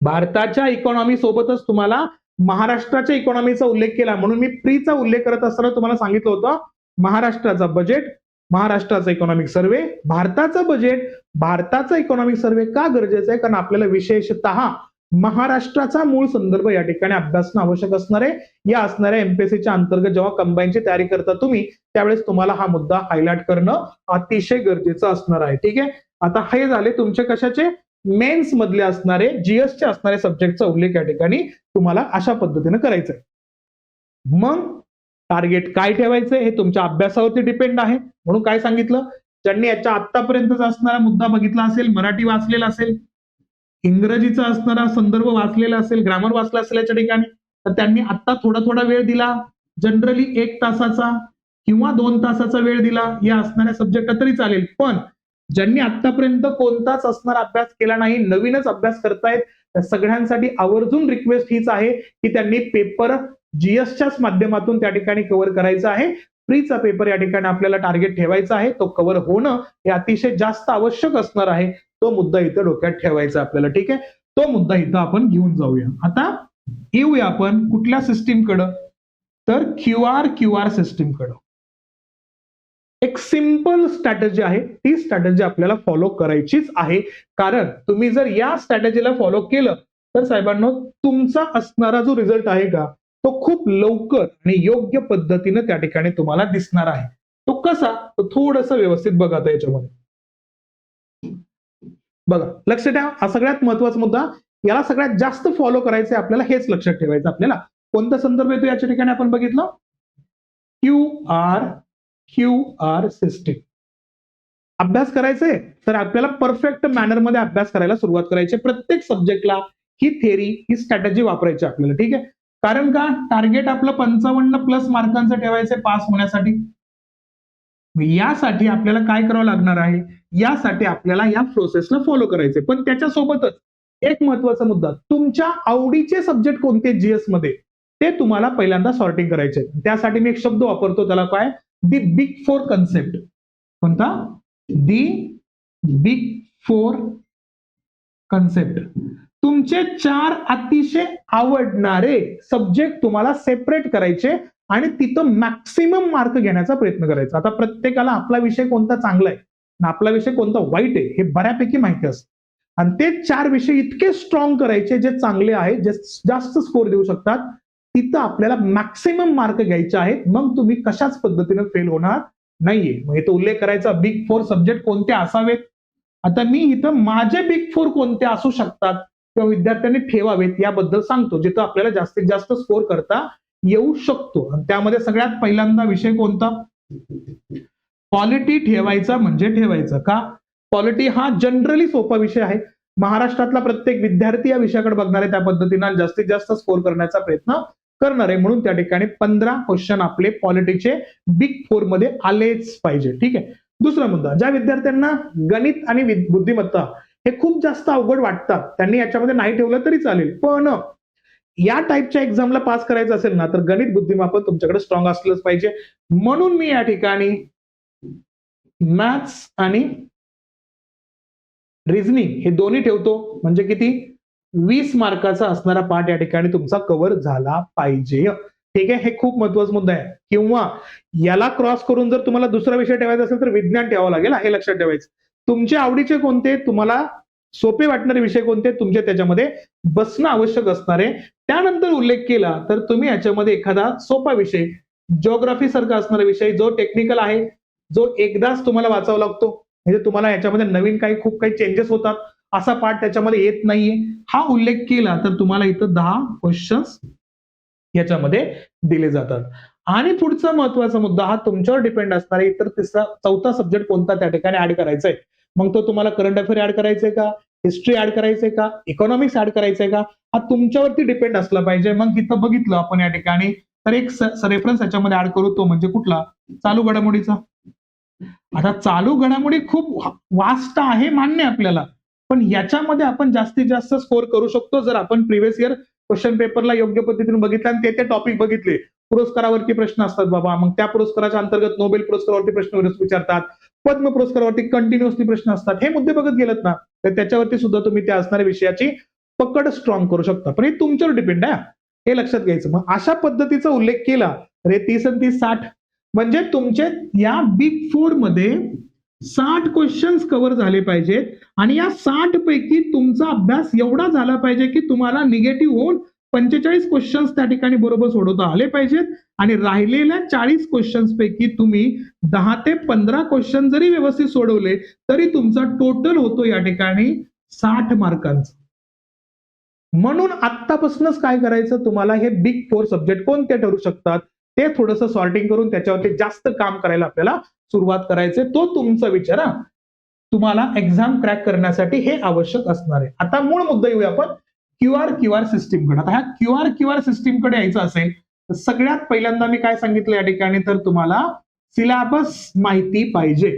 भारताच्या इकॉनॉमी सोबतच तुम्हाला महाराष्ट्राच्या इकॉनॉमीचा उल्लेख केला, म्हणून मी प्रीचा उल्लेख करत असताना तुम्हाला सांगितलं होतं महाराष्ट्राचा बजेट, महाराष्ट्राचा इकॉनॉमिक सर्वे, भारताचा बजेट, भारताचा इकॉनॉमिक सर्वे का गरजेचं आहे? कारण आपल्याला विशेषतः महाराष्ट्राचा मूळ संदर्भ या ठिकाणी अभ्यासणं आवश्यक असणार आहे. या असणाऱ्या एमपीएससीच्या अंतर्गत जेव्हा कंबाईनची तयारी करता तुम्ही त्यावेळेस तुम्हाला हा मुद्दा हायलाइट करणं अतिशय गरजेचं असणार आहे. ठीक आहे. आता हे झाले तुमचे कशाचे? मेन्स मधले असणारे जीएसचे असणारे सब्जेक्टचा उल्लेख या ठिकाणी तुम्हाला अशा पद्धतीने करायचा आहे. मग टार्गेट काय ठेवायचं हे तुमच्या अभ्यासावरती डिपेंड आहे. म्हणून काय सांगितलं? ज्यांनी याच्या आतापर्यंतचा असणारा मुद्दा बघितला असेल, मराठी वाचलेला असेल, इंग्रजीचा असणारा संदर्भ वाचलेला असेल, ग्रामर वाचला असेल याच्या ठिकाणी, तर त्यांनी आता थोडा थोडा वेळ दिला, जनरली 1 तासाचा किंवा 2 तासाचा वेळ दिला या असणाऱ्या सब्जेक्टला तरी चालेल. पण ज्यांनी आतापर्यंत कोणताच असणारा अभ्यास केला नाही, नवीनच अभ्यास करतायत, त्या सगळ्यांसाठी आवर्जून रिक्वेस्ट हीच आहे की त्यांनी पेपर जीएसच्याच माध्यमातून त्या ठिकाणी कव्हर करायचा आहे. प्रीचा पेपर या ठिकाणी आपल्याला टार्गेट ठेवायचा आहे, तो कव्हर होणं हे अतिशय जास्त आवश्यक असणार आहे. तो मुद्दा इथं डोक्यात ठेवायचा आपल्याला. ठीक आहे. तो मुद्दा इथं आपण घेऊन जाऊया. आता येऊया आपण कुठल्या सिस्टीम कडं? तर क्यूआर सिस्टीम कडं. एक सिंपल स्ट्रॅटेजी आहे, ती स्ट्रॅटेजी आपल्याला फॉलो करायचीच आहे. कारण तुम्ही जर या स्ट्रॅटेजीला फॉलो केलं तर साहेबांनो तुमचा असणारा जो रिझल्ट आहे का तो खूप लवकर आणि योग्य पद्धतीने त्या ठिकाणी तुम्हाला दिसणार आहे. तो कसा? तो थोडंसं व्यवस्थित बघा आता याच्यामध्ये. बघा, लक्ष द्या, हा सगळ्यात महत्वाचा मुद्दा. याला सगळ्यात जास्त फॉलो करायचं आहे आपल्याला, हेच लक्षात ठेवायचं आपल्याला. कोणता संदर्भ येतो याच्या ठिकाणी आपण बघितलं? QR system. अभ्यास करायचंय तर आपल्याला परफेक्ट मॅनर मध्ये अभ्यास करायला सुरुवात करायची. प्रत्येक सब्जेक्टला ही थेरी, ही स्ट्रॅटेजी वापरायची आपल्याला. ठीक आहे. कारण का? टार्गेट आपलं 55+ मार्कांचं ठेवायचंय पास होण्यासाठी. यासाठी आपल्याला काय करावं लागणार आहे? यासाठी आपल्याला या प्रोसेसला फॉलो करायचंय. पण त्याच्यासोबतच एक महत्वाचा मुद्दा, तुमच्या आवडीचे सब्जेक्ट कोणते जीएस मध्ये ते तुम्हाला पहिल्यांदा सॉर्टिंग करायचे. त्यासाठी मी एक शब्द वापरतो, त्याला काय? The big 4 concept. कोणता? The big 4 concept. तुमचे 4 अतिशय आवडणारे सब्जेक्ट तुम्हाला सेपरेट करायचे आणि तिथं मॅक्सिमम मार्क घेण्याचा प्रयत्न करायचा. आता प्रत्येकाला आपला विषय कोणता चांगला आहे आणि आपला विषय कोणता वाईट आहे हे बऱ्यापैकी माहिती असतं. आणि ते 4 विषय इतके स्ट्रॉंग करायचे जे चांगले आहेत, जे जास्त स्कोर देऊ शकतात, तिथं आपल्याला मॅक्सिमम मार्क घ्यायचे आहेत. मग तुम्ही कशाच पद्धतीने फेल होणार नाहीये. मग इथं उल्लेख करायचा बिग 4 सब्जेक्ट कोणते असावेत. आता मी इथं माझे बिग 4 कोणते असू शकतात किंवा विद्यार्थ्यांनी ठेवावेत याबद्दल सांगतो, जिथं आपल्याला जास्तीत जास्त स्कोर करता येऊ शकतो. आणि त्यामध्ये सगळ्यात पहिल्यांदा विषय कोणता? पॉलिटी ठेवायचा म्हणजे ठेवायचा का? पॉलिटी हा जनरली सोपा विषय आहे. महाराष्ट्रातला प्रत्येक विद्यार्थी या विषयाकडे बघणार आहे, त्या पद्धतीने जास्तीत जास्त स्कोर करण्याचा प्रयत्न करणार आहे. म्हणून त्या ठिकाणी 15 क्वेश्चन आपले पॉलिटीचे बिग 4 मध्ये आलेच पाहिजे. ठीक आहे. दुसरा मुद्दा, ज्या विद्यार्थ्यांना गणित आणि बुद्धिमत्ता हे खूप जास्त अवघड वाटतात, त्यांनी याच्यामध्ये नाही ठेवलं तरी चालेल. पण या टाईपच्या एक्झामला पास करायचं असेल ना, तर गणित बुद्धिमापन तुमच्याकडे स्ट्रॉंग असलंच पाहिजे. म्हणून मी या ठिकाणी मॅथ्स आणि रिझनिंग हे दोन्ही ठेवतो. म्हणजे किती? 20 मार्काचा असणारा पार्ट या ठिकाणी तुमचा कव्हर झाला पाहिजे. ठीक आहे. हे खूप महत्वाचा मुद्दा आहे. किंवा याला क्रॉस करून जर तुम्हाला दुसरा विषय ठेवायचा असेल तर विज्ञान ठेवावं लागेल, हे लक्षात ठेवायचं. तुमच्या आवडीचे कोणते, तुम्हाला सोपे वाटणारे विषय कोणते, तुमचे त्याच्यामध्ये बसणं आवश्यक असणार आहे. त्यानंतर उल्लेख केला तर तुम्ही याच्यामध्ये एखादा सोपा विषय, जिओग्राफी सारखा असणारा विषय जो टेक्निकल आहे, जो एकदाच तुम्हाला वाचावा लागतो, म्हणजे तुम्हाला याच्यामध्ये नवीन खूप काही चेंजेस होतात, असा पार्ट त्याच्यामध्ये येत नाहीये, हा उल्लेख केला तर तुम्हाला इथं 10 क्वेश्चन्स याच्यामध्ये दिले जातात. आणि पुढचा महत्वाचा मुद्दा हा तुमच्यावर डिपेंड असणार आहे. इतर चौथा सब्जेक्ट कोणता त्या ठिकाणी ऍड करायचा आहे. मग तो तुम्हाला करंट अफेअर ऍड करायचंय का, हिस्ट्री ऍड करायचंय का, इकॉनॉमिक्स ऍड करायचंय का, हा तुमच्यावरती डिपेंड असला पाहिजे. मग इथं बघितलं आपण या ठिकाणी तर एक रेफरन्स याच्यामध्ये ऍड करू, तो म्हणजे कुठला? चालू घडामोडीचा. आता चालू घडामोडी खूप वास्ट आहे, मान्य आपल्याला, पण याच्यामध्ये आपण जास्तीत जास्त स्कोर करू शकतो जर आपण प्रिव्हियस इयर क्वेश्चन पेपरला योग्य पद्धतीने बघितलं आणि ते टॉपिक बघितले. पुरस्कारावरती प्रश्न असतात बाबा, मग त्या पुरस्काराच्या अंतर्गत नोबेल पुरस्कारावरती प्रश्न विचारतात, पद्म पुरस्कारावरती कंटिन्युअसली प्रश्न असतात. हे मुद्दे बघत गेलेत ना, तर त्याच्यावरती सुद्धा तुम्ही त्या असणाऱ्या विषयाची पकड स्ट्रॉंग करू शकता. पण हे तुमच्यावर डिपेंड आहे, हे लक्षात घ्यायचं. मग अशा पद्धतीचा उल्लेख केला तर 30 आणि 30 60 म्हणजे तुमचे या बिग 4 मध्ये 60 क्वेश्चन्स कव्हर झाले पाहिजेत. आणि या 60 पैकी तुमचा अभ्यास एवढा झाला पाहिजे की तुम्हाला निगेटिव्ह होऊन 45 क्वेश्चन्स त्या ठिकाणी बरोबर सोडवता आले पाहिजेत. आणि राहिलेल्या 40 क्वेश्चन्स पैकी तुम्ही 10 ते 15 क्वेश्चन जरी व्यवस्थित सोडवले तरी तुमचा टोटल होतो या ठिकाणी 60 मार्कांचा. म्हणून आत्तापासूनच काय करायचं, तुम्हाला हे बिग 4 सब्जेक्ट कोणते ठरू शकतात ते थोडंसं सॉर्टिंग करून त्याच्यावरती जास्त काम करायला आपल्याला सुरुवात करायचे. तो तुमचा विचार, तुम्हाला एक्झाम क्रॅक करण्यासाठी हे आवश्यक असणार आहे. आता मूळ मुद्दा येऊया आपण क्यूआर सिस्टीमकडे. आता ह्या क्यूआर सिस्टीमकडे यायचं असेल तर सगळ्यात पहिल्यांदा मी काय सांगितलं या ठिकाणी, तर तुम्हाला सिलेबस माहिती पाहिजे.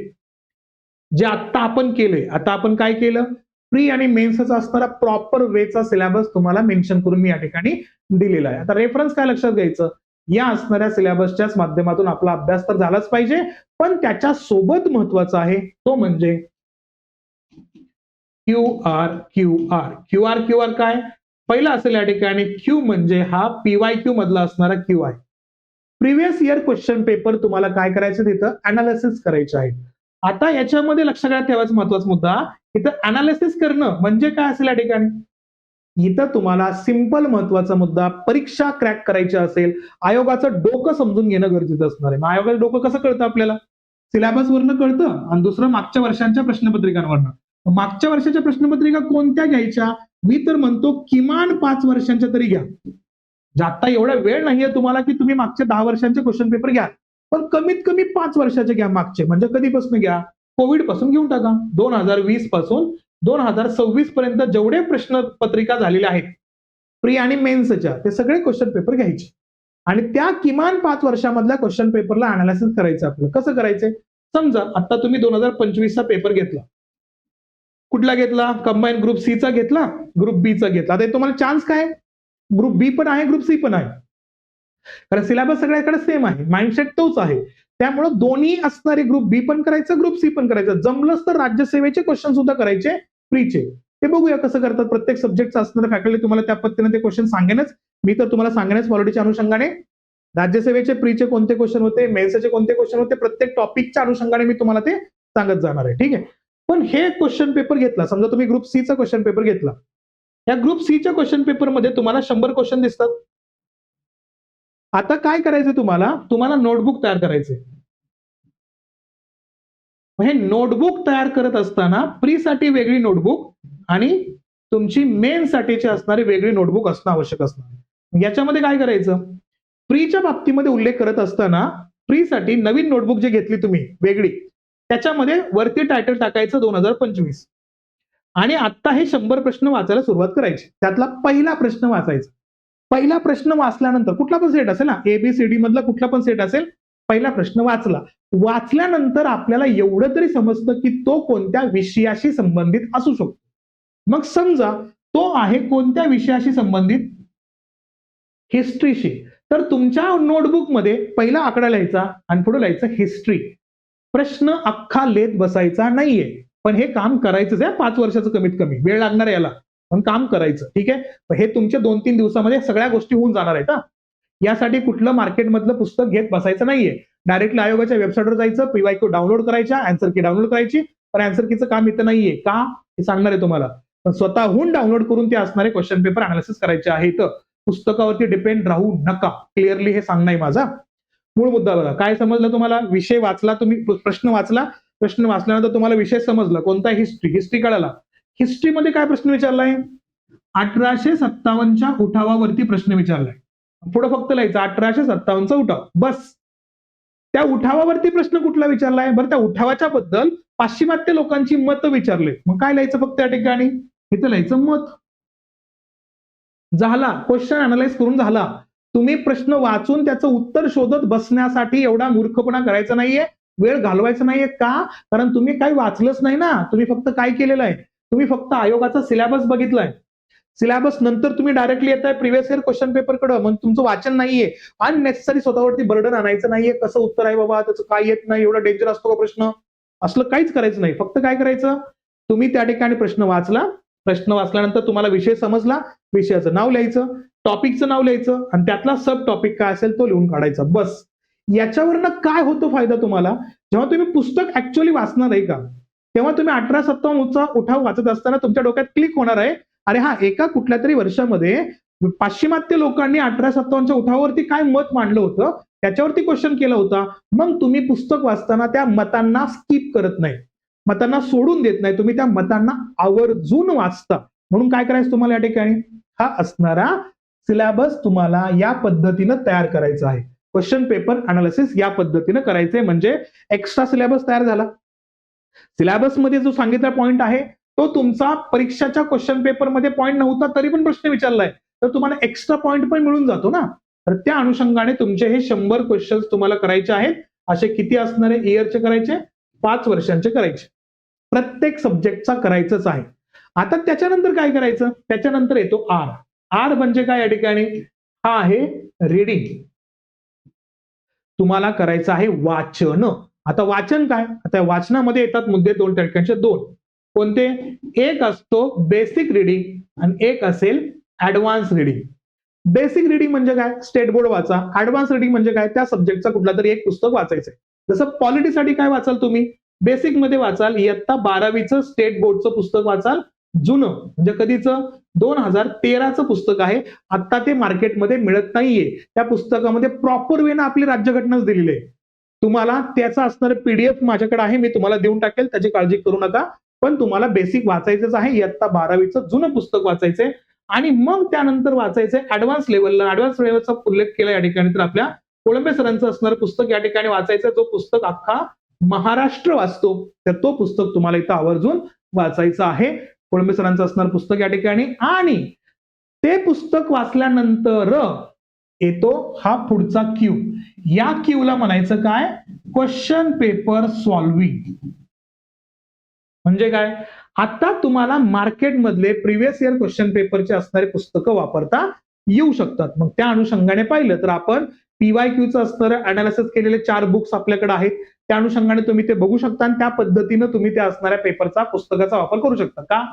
जे आता आपण केलंय, आता आपण काय केलं, प्री आणि मेन्सचा असणारा प्रॉपर वेचा सिलेबस तुम्हाला मेन्शन करून मी या ठिकाणी दिलेला आहे. आता रेफरन्स काय लक्षात घ्यायचं, या असणाऱ्या सिलेबसच्याच माध्यमातून आपला अभ्यास तर झालाच पाहिजे, पण त्याच्या सोबत महत्वाचा आहे तो म्हणजे क्यूआर काय? पहिला असेल या ठिकाणी क्यू म्हणजे हा PYQ मधला असणारा क्यू आहे. प्रिव्हियस इयर क्वेश्चन पेपर तुम्हाला काय करायचं, तिथं अनालिसिस करायचे आहे. आता याच्यामध्ये लक्षात ठेवायचा महत्वाचा मुद्दा, इथं अनालिसिस करणं म्हणजे काय असेल या ठिकाणी, इथं तुम्हाला सिंपल महत्वाचा मुद्दा, परीक्षा क्रॅक करायची असेल, आयोगाचं डोकं समजून घेणं गरजेचं असणार आहे. मग आयोगाचं डोकं कसं कळतं आपल्याला? सिलेबस वरनं कळतं आणि दुसरं मागच्या वर्षांच्या प्रश्नपत्रिकांवरनं. मागच्या वर्षाच्या प्रश्नपत्रिका कोणत्या घ्यायच्या? मी तर म्हणतो किमान 5 वर्षांच्या तरी घ्या. आता एवढा वेळ नाहीये तुम्हाला की तुम्ही मागच्या 10 वर्षांचे क्वेश्चन पेपर घ्या, पण कमीत कमी 5 वर्षाचे घ्या. मागचे म्हणजे कधीपासून घ्या, कोविड पासून घेऊन टाका. 2020 पासून 2026 पर्यंत जेवढे प्रश्नपत्रिका झालेल्या आहेत प्री आणि मेन्सच्या, ते सगळे क्वेश्चन पेपर घ्यायचे आणि त्या किमान 5 वर्षामधल्या क्वेश्चन पेपरला अनालिसिस करायचं. आपलं कसं करायचंय, समजा आता तुम्ही 2025 चा पेपर घेतला, कुठला घेतला, कंबाईन ग्रुप सी चा घेतला, ग्रुप बी चा घेतला. आता तुम्हाला चान्स काय, ग्रुप बी पण आहे, ग्रुप सी पण आहे, कारण सिलेबस सगळ्याकडे सेम आहे, माइंडसेट तोच आहे. त्यामुळे दोन्ही असणारे ग्रुप बी पण करायचं, ग्रुप सी पण करायचं. जमलंच तर राज्यसेवेचे क्वेश्चन सुद्धा करायचे प्रीचे. ते बघूया कसं करतात. प्रत्येक सब्जेक्टचा असणारा फॅकल्टी तुम्हाला त्या पद्धतीने ते क्वेश्चन सांगेनच. मी तर तुम्हाला सांगेनच पॉलिटीच्या अनुषंगाने राज्यसेवेचे प्रीचे कोणते क्वेश्चन होते, मेन्सचे कोणते क्वेश्चन होते, प्रत्येक टॉपिकच्या अनुषंगाने मी तुम्हाला ते सांगत जाणार आहे. ठीक आहे. पण हे क्वेश्चन पेपर घेतला, समजा तुम्ही ग्रुप सी चा क्वेश्चन पेपर घेतला, या ग्रुप सी च्या क्वेश्चन पेपर मध्ये तुम्हाला 100 क्वेश्चन दिसतात. आता काय करायचं, तुम्हाला नोटबुक तयार करायचे. हे नोटबुक तयार करत असताना प्री साठी वेगळी नोटबुक आणि तुमची मेन साठीची असणारी वेगळी नोटबुक असणं आवश्यक असणार. याच्यामध्ये काय करायचं, प्रीच्या बाबतीमध्ये उल्लेख करत असताना फ्रीसाठी नवीन नोटबुक जे घेतली तुम्ही वेगळी, त्याच्यामध्ये वरती टायटल टाकायचं 2025 आणि आता हे 100 प्रश्न वाचायला सुरुवात करायची. त्यातला पहिला प्रश्न वाचायचा. पहिला प्रश्न वाचल्यानंतर कुठला पण सेट असेल ना, एबीसीडी मधला कुठला पण सेट असेल, पहिला प्रश्न वाचला. वाचल्यानंतर आपल्याला एवढं तरी समजतं की तो कोणत्या विषयाशी संबंधित असू शकतो. मग समजा तो आहे कोणत्या विषयाशी संबंधित, हिस्ट्रीशी, तर तुमच्या नोटबुकमध्ये पहिला आकडा लिहायचा आणि पुढे लिहायचं हिस्ट्री. प्रश्न अख्खा लेत बसायचा नाहीये, पण हे काम करायचंच आहे. 5 वर्षाचं कमीत कमी वेळ लागणार आहे याला, पण काम करायचं. ठीक आहे, हे तुमच्या 2-3 दिवसामध्ये सगळ्या गोष्टी होऊन जाणार आहेत. यासाठी कुठलं मार्केटमधलं पुस्तक घेत बसायचं नाहीये. डायरेक्टली आयोगाच्या वेबसाईटवर जायचं, पीवायक्यू डाउनलोड करायच्या, आन्सर की डाउनलोड करायची. पण आन्सर कीचं काम इथं नाहीये. का हे सांगणार आहे तुम्हाला. पण स्वतःहून डाउनलोड करून ते असणारे क्वेश्चन पेपर अनालिसिस करायचे आहेत. पुस्तकावरती डिपेंड राहू नका. क्लिअरली हे सांगणं आहे माझा. मूळ मुद्दा बघा, काय समजलं तुम्हाला. विषय वाचला तुम्ही, प्रश्न वाचला, प्रश्न वाचल्यानंतर तुम्हाला विषय समजला कोणता, हिस्ट्री. हिस्ट्री कळाला. हिस्ट्रीमध्ये काय प्रश्न विचारलाय, 1857च्या उठावावरती प्रश्न विचारलाय. पुढे फक्त लिहायचं 1857चा उठाव, बस. त्या उठावावरती प्रश्न कुठला विचारलाय, बरं त्या उठावाच्या बद्दल पाश्चिमात्य लोकांची मतं विचारले. मग काय लिहायचं फक्त त्या ठिकाणी, इथं लिहायचं मत. झाला, क्वेश्चन अनालाइज करून झाला. तुम्ही प्रश्न वाचून त्याचं उत्तर शोधत बसण्यासाठी एवढा मूर्खपणा करायचा नाहीये, वेळ घालवायचा नाहीये. का, कारण तुम्ही काही वाचलंच नाही ना. तुम्ही फक्त काय केलेलं आहे, तुम्ही फक्त आयोगाचा सिलेबस बघितलाय. सिलेबस नंतर तुम्ही डायरेक्टली येताय प्रिव्हियस इयर क्वेश्चन पेपर कडे, मग तुमचं वाचन नाहीये. अननेसेसरी स्वतःवरती बर्डन आणायचं नाहीये. कसं उत्तर आहे बाबा, त्याचं काय येत नाही, एवढा डेंजर असतो का प्रश्न, असलं काहीच करायचं नाही. फक्त काय करायचं, तुम्ही त्या ठिकाणी प्रश्न वाचला, प्रश्न वाचल्यानंतर तुम्हाला विषय समजला, विषयाचं नाव लिहायचं, टॉपिकचं नाव लिहायचं आणि त्यातला सब टॉपिक काय असेल तो लिहून काढायचा, बस. याच्यावरनं काय होतो फायदा तुम्हाला, जेव्हा तुम्ही पुस्तक ऍक्च्युअली वाचणार आहे का, तेव्हा तुम्ही 1857चा उठाव वाचत असताना तुमच्या डोक्यात क्लिक होणार आहे, अरे हा, एका कुठल्या तरी वर्षामध्ये पाश्चिमात्य लोकांनी 1857च्या उठावावरती काय मत मांडलं होतं, त्याच्यावरती क्वेश्चन केला होता. मग तुम्ही पुस्तक वाचताना त्या मतांना स्किप करत नाही, मतांना सोडून देत नाही, तुम्ही त्या मतांना आवर्जून वाचता. म्हणून काय करायचं तुम्हाला या ठिकाणी, हा असणारा सिलेबस तुम्हाला या पद्धतीनं तयार करायचा आहे. क्वेश्चन पेपर अनालिसिस या पद्धतीनं करायचंय, म्हणजे एक्स्ट्रा सिलेबस तयार झाला. सिलेबस मध्ये जो सांगितला पॉइंट आहे तो तुमचा परीक्षाच्या क्वेश्चन पेपर मध्ये पॉइंट नव्हता तरी पण प्रश्न विचारलाय, तर तुम्हाला एक्स्ट्रा पॉइंट पण मिळून जातो ना. तर त्या अनुषंगाने तुमचे हे 100 क्वेश्चन्स तुम्हाला करायचे आहेत. असे किती असणारे, इयरचे करायचे, 5 वर्षांचे करायचे. प्रत्येक सब्जेक्टचा करायचंच आहे. आता त्याच्यानंतर काय करायचं, त्याच्यानंतर येतो आर. आर म्हणजे काय या ठिकाणी, हा आहे रीडिंग. तुम्हाला करायचं आहे वाचन. आता वाचन काय, आता वाचनामध्ये येतात मुद्दे 2 टक्क्यांचे 2. कोणते, एक असतो बेसिक रिडिंग आणि एक असेल ऍडव्हान्स रिडिंग. बेसिक रिडिंग म्हणजे काय, स्टेट बोर्ड वाचा. ऍडव्हान्स रिडिंग म्हणजे काय, त्या सब्जेक्टचा कुठला तरी एक पुस्तक वाचायचंय. जसं पॉलिटीसाठी काय वाचाल तुम्ही, बेसिक मध्ये वाचाल इयत्ता 12वीचं स्टेट बोर्डचं पुस्तक वाचाल, जुनं म्हणजे कधीचं, 2013चं पुस्तक आहे. आता ते मार्केटमध्ये मिळत नाहीये. त्या पुस्तकामध्ये प्रॉपर वेनं आपली राज्यघटनाच दिलेली आहे. तुम्हाला त्याचा असणारं पीडीएफ माझ्याकडे आहे, मी तुम्हाला देऊन टाकेल, त्याची काळजी करू नका. पण तुम्हाला बेसिक वाचायचंच आहे, इयत्ता 12वीचं जुनं पुस्तक वाचायचंय आणि मग त्यानंतर वाचायचंय ऍडव्हान्स लेवलला. ऍडव्हान्स लेवलचा उल्लेख केला या ठिकाणी तर आपल्या कोळंबे सरांचं असणारं पुस्तक या ठिकाणी वाचायचं, जो पुस्तक अख्खा महाराष्ट्र वाचतो, तर तो पुस्तक तुम्हाला इथं आवर्जून वाचायचं आहे. कोळंबे सरांचं असणारं पुस्तक या ठिकाणी. आणि ते पुस्तक वाचल्यानंतर येतो हा पुढचा क्यू. या क्यूला म्हणायचं काय, क्वेश्चन पेपर सॉल्व्हिंग. म्हणजे काय, आता तुम्हाला मार्केटमधले प्रिव्हियस इयर क्वेश्चन पेपरचे असणारे पुस्तकं वापरता येऊ शकतात. मग त्या अनुषंगाने पाहिलं तर आपण पीवायक्यूचं असणारं अनालिसिस केलेले 4 बुक्स आपल्याकडे आहेत. त्या अनुषंगाने तुम्ही ते बघू शकता आणि त्या पद्धतीनं तुम्ही त्या असणाऱ्या पेपरचा, पुस्तकाचा वापर करू शकता. का,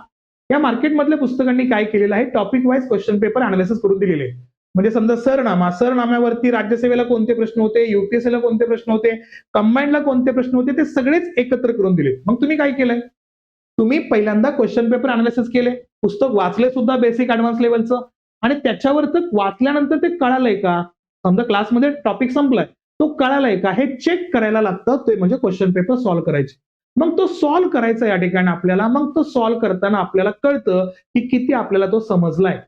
या मार्केटमधल्या पुस्तकांनी काय केलेलं आहे, topic wise question paper analysis करून दिलेले आहे. म्हणजे समजा सरनामा, सरनाम्यावरती राज्यसेवेला कोणते प्रश्न होते, युपीएससीला कोणते प्रश्न होते, कंबाईनला कोणते प्रश्न होते, ते सगळेच एकत्र करून दिले. मग तुम्ही काय केलंय, तुम्ही पहिल्यांदा क्वेश्चन पेपर अनालिसिस केले, पुस्तक वाचले सुद्धा बेसिक ऍडव्हान्स लेवलचं, आणि त्याच्यावर तर वाचल्यानंतर ते कळालंय का, समजा क्लासमध्ये टॉपिक संपलाय, तो कळालाय का हे चेक करायला लागतं. ते म्हणजे क्वेश्चन पेपर सॉल्व्ह करायचे. मग तो सॉल्व्ह करायचा या ठिकाणी आपल्याला. मग तो सॉल्व्ह करताना आपल्याला कळतं की किती आपल्याला तो समजलाय.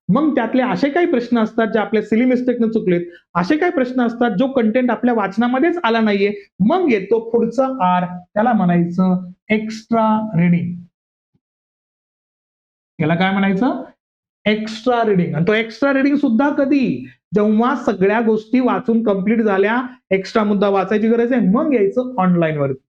मग त्यातले असे काही प्रश्न असतात जे आपल्या सिली मिस्टेकनं चुकलेत, असे काही प्रश्न असतात जो कंटेंट आपल्या वाचनामध्येच आला नाहीये, मग येतो पुढचा आर, त्याला म्हणायचं एक्स्ट्रा रिडिंग. याला काय म्हणायचं? Extra reading. आणि तो एक्स्ट्रा रिडिंग सुद्धा कधी? जेव्हा सगळ्या गोष्टी वाचून कंप्लीट झाल्या, एक्स्ट्रा मुद्दा वाचायची गरज आहे, मग यायचं ऑनलाईन वरती.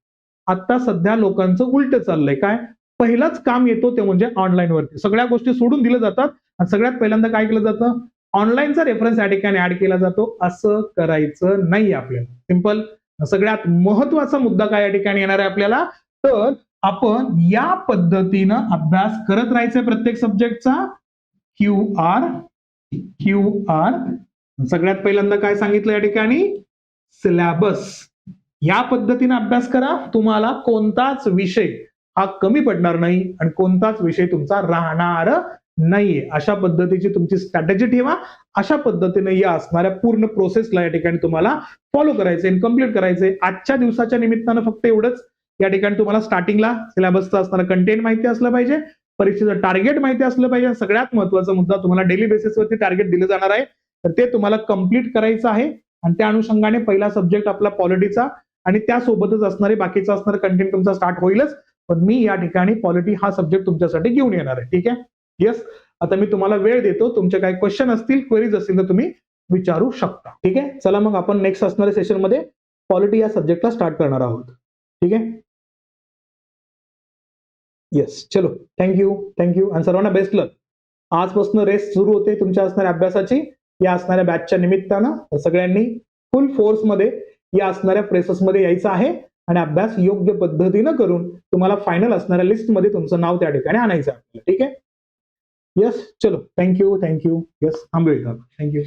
आता सध्या लोकांचं उलट चाललंय. काय? पहिलंच काम येतो ते म्हणजे ऑनलाईन वरती. सगळ्या गोष्टी सोडून दिल्या जातात आणि सगळ्यात पहिल्यांदा काय केलं जातं? ऑनलाईनचा रेफरन्स या ठिकाणी ऍड केला जातो. असं करायचं नाही आपल्याला. सिंपल. सगळ्यात महत्वाचा मुद्दा काय या ठिकाणी येणार आहे आपल्याला? तर आपण या पद्धतीनं अभ्यास करत राहायचा प्रत्येक सब्जेक्टचा. क्यू आर सगळ्यात पहिल्यांदा काय सांगितलं या ठिकाणी? सिलेबस. या पद्धतीने अभ्यास करा. तुम्हाला कोणताच विषय हा कमी पडणार नाही आणि कोणताच विषय तुमचा राहणार नाहीये. अशा पद्धतीची तुमची स्ट्रॅटेजी ठेवा. अशा पद्धतीने या असणाऱ्या पूर्ण प्रोसेसला या ठिकाणी तुम्हाला फॉलो करायचंय, कम्प्लीट करायचंय. आजच्या दिवसाच्या निमित्तानं फक्त एवढंच. या ठिकाणी तुम्हाला स्टार्टिंगला सिलेबसचं असणारं कंटेंट माहिती असलं पाहिजे, परीक्षेचं टार्गेट माहिती असलं पाहिजे. सगळ्यात महत्वाचा मुद्दा, तुम्हाला डेली बेसिसवरती टार्गेट दिलं जाणार आहे, तर ते तुम्हाला कम्प्लीट करायचं आहे. आणि त्या अनुषंगाने पहिला सब्जेक्ट आपला पॉलिटीचा आणि त्यासोबतच असणारे बाकीचा असणारं कंटेंट तुमचा स्टार्ट होईलच. पण मी या ठिकाणी पॉलिटी हा सब्जेक्ट तुमच्यासाठी घेऊन येणार आहे. ठीक आहे? येस. आता मी तुम्हाला वेळ देतो. तुमचे काही क्वेश्चन असतील, क्वेरीज असतील तर तुम्ही विचारू शकता. ठीक आहे? चला मग आपण नेक्स्ट असणाऱ्या सेशनमध्ये पॉलिटी या सब्जेक्टला स्टार्ट करणार आहोत. ठीक आहे? येस. चलो. थँक्यू आणि सर्वांना बेस्ट लक. आजपासून रेस्ट सुरू होते तुमच्या असणाऱ्या अभ्यासाची या असणाऱ्या बॅचच्या निमित्तानं. तर सगळ्यांनी फुल फोर्समध्ये या असणाऱ्या प्रेसेसमध्ये यायचं आहे आणि अभ्यास योग्य पद्धतीनं करून तुम्हाला फायनल असणाऱ्या लिस्टमध्ये तुमचं नाव त्या ठिकाणी आणायचं आहे. ठीक आहे? येस. चलो. थँक्यू. येस. थांबूया. थँक्यू.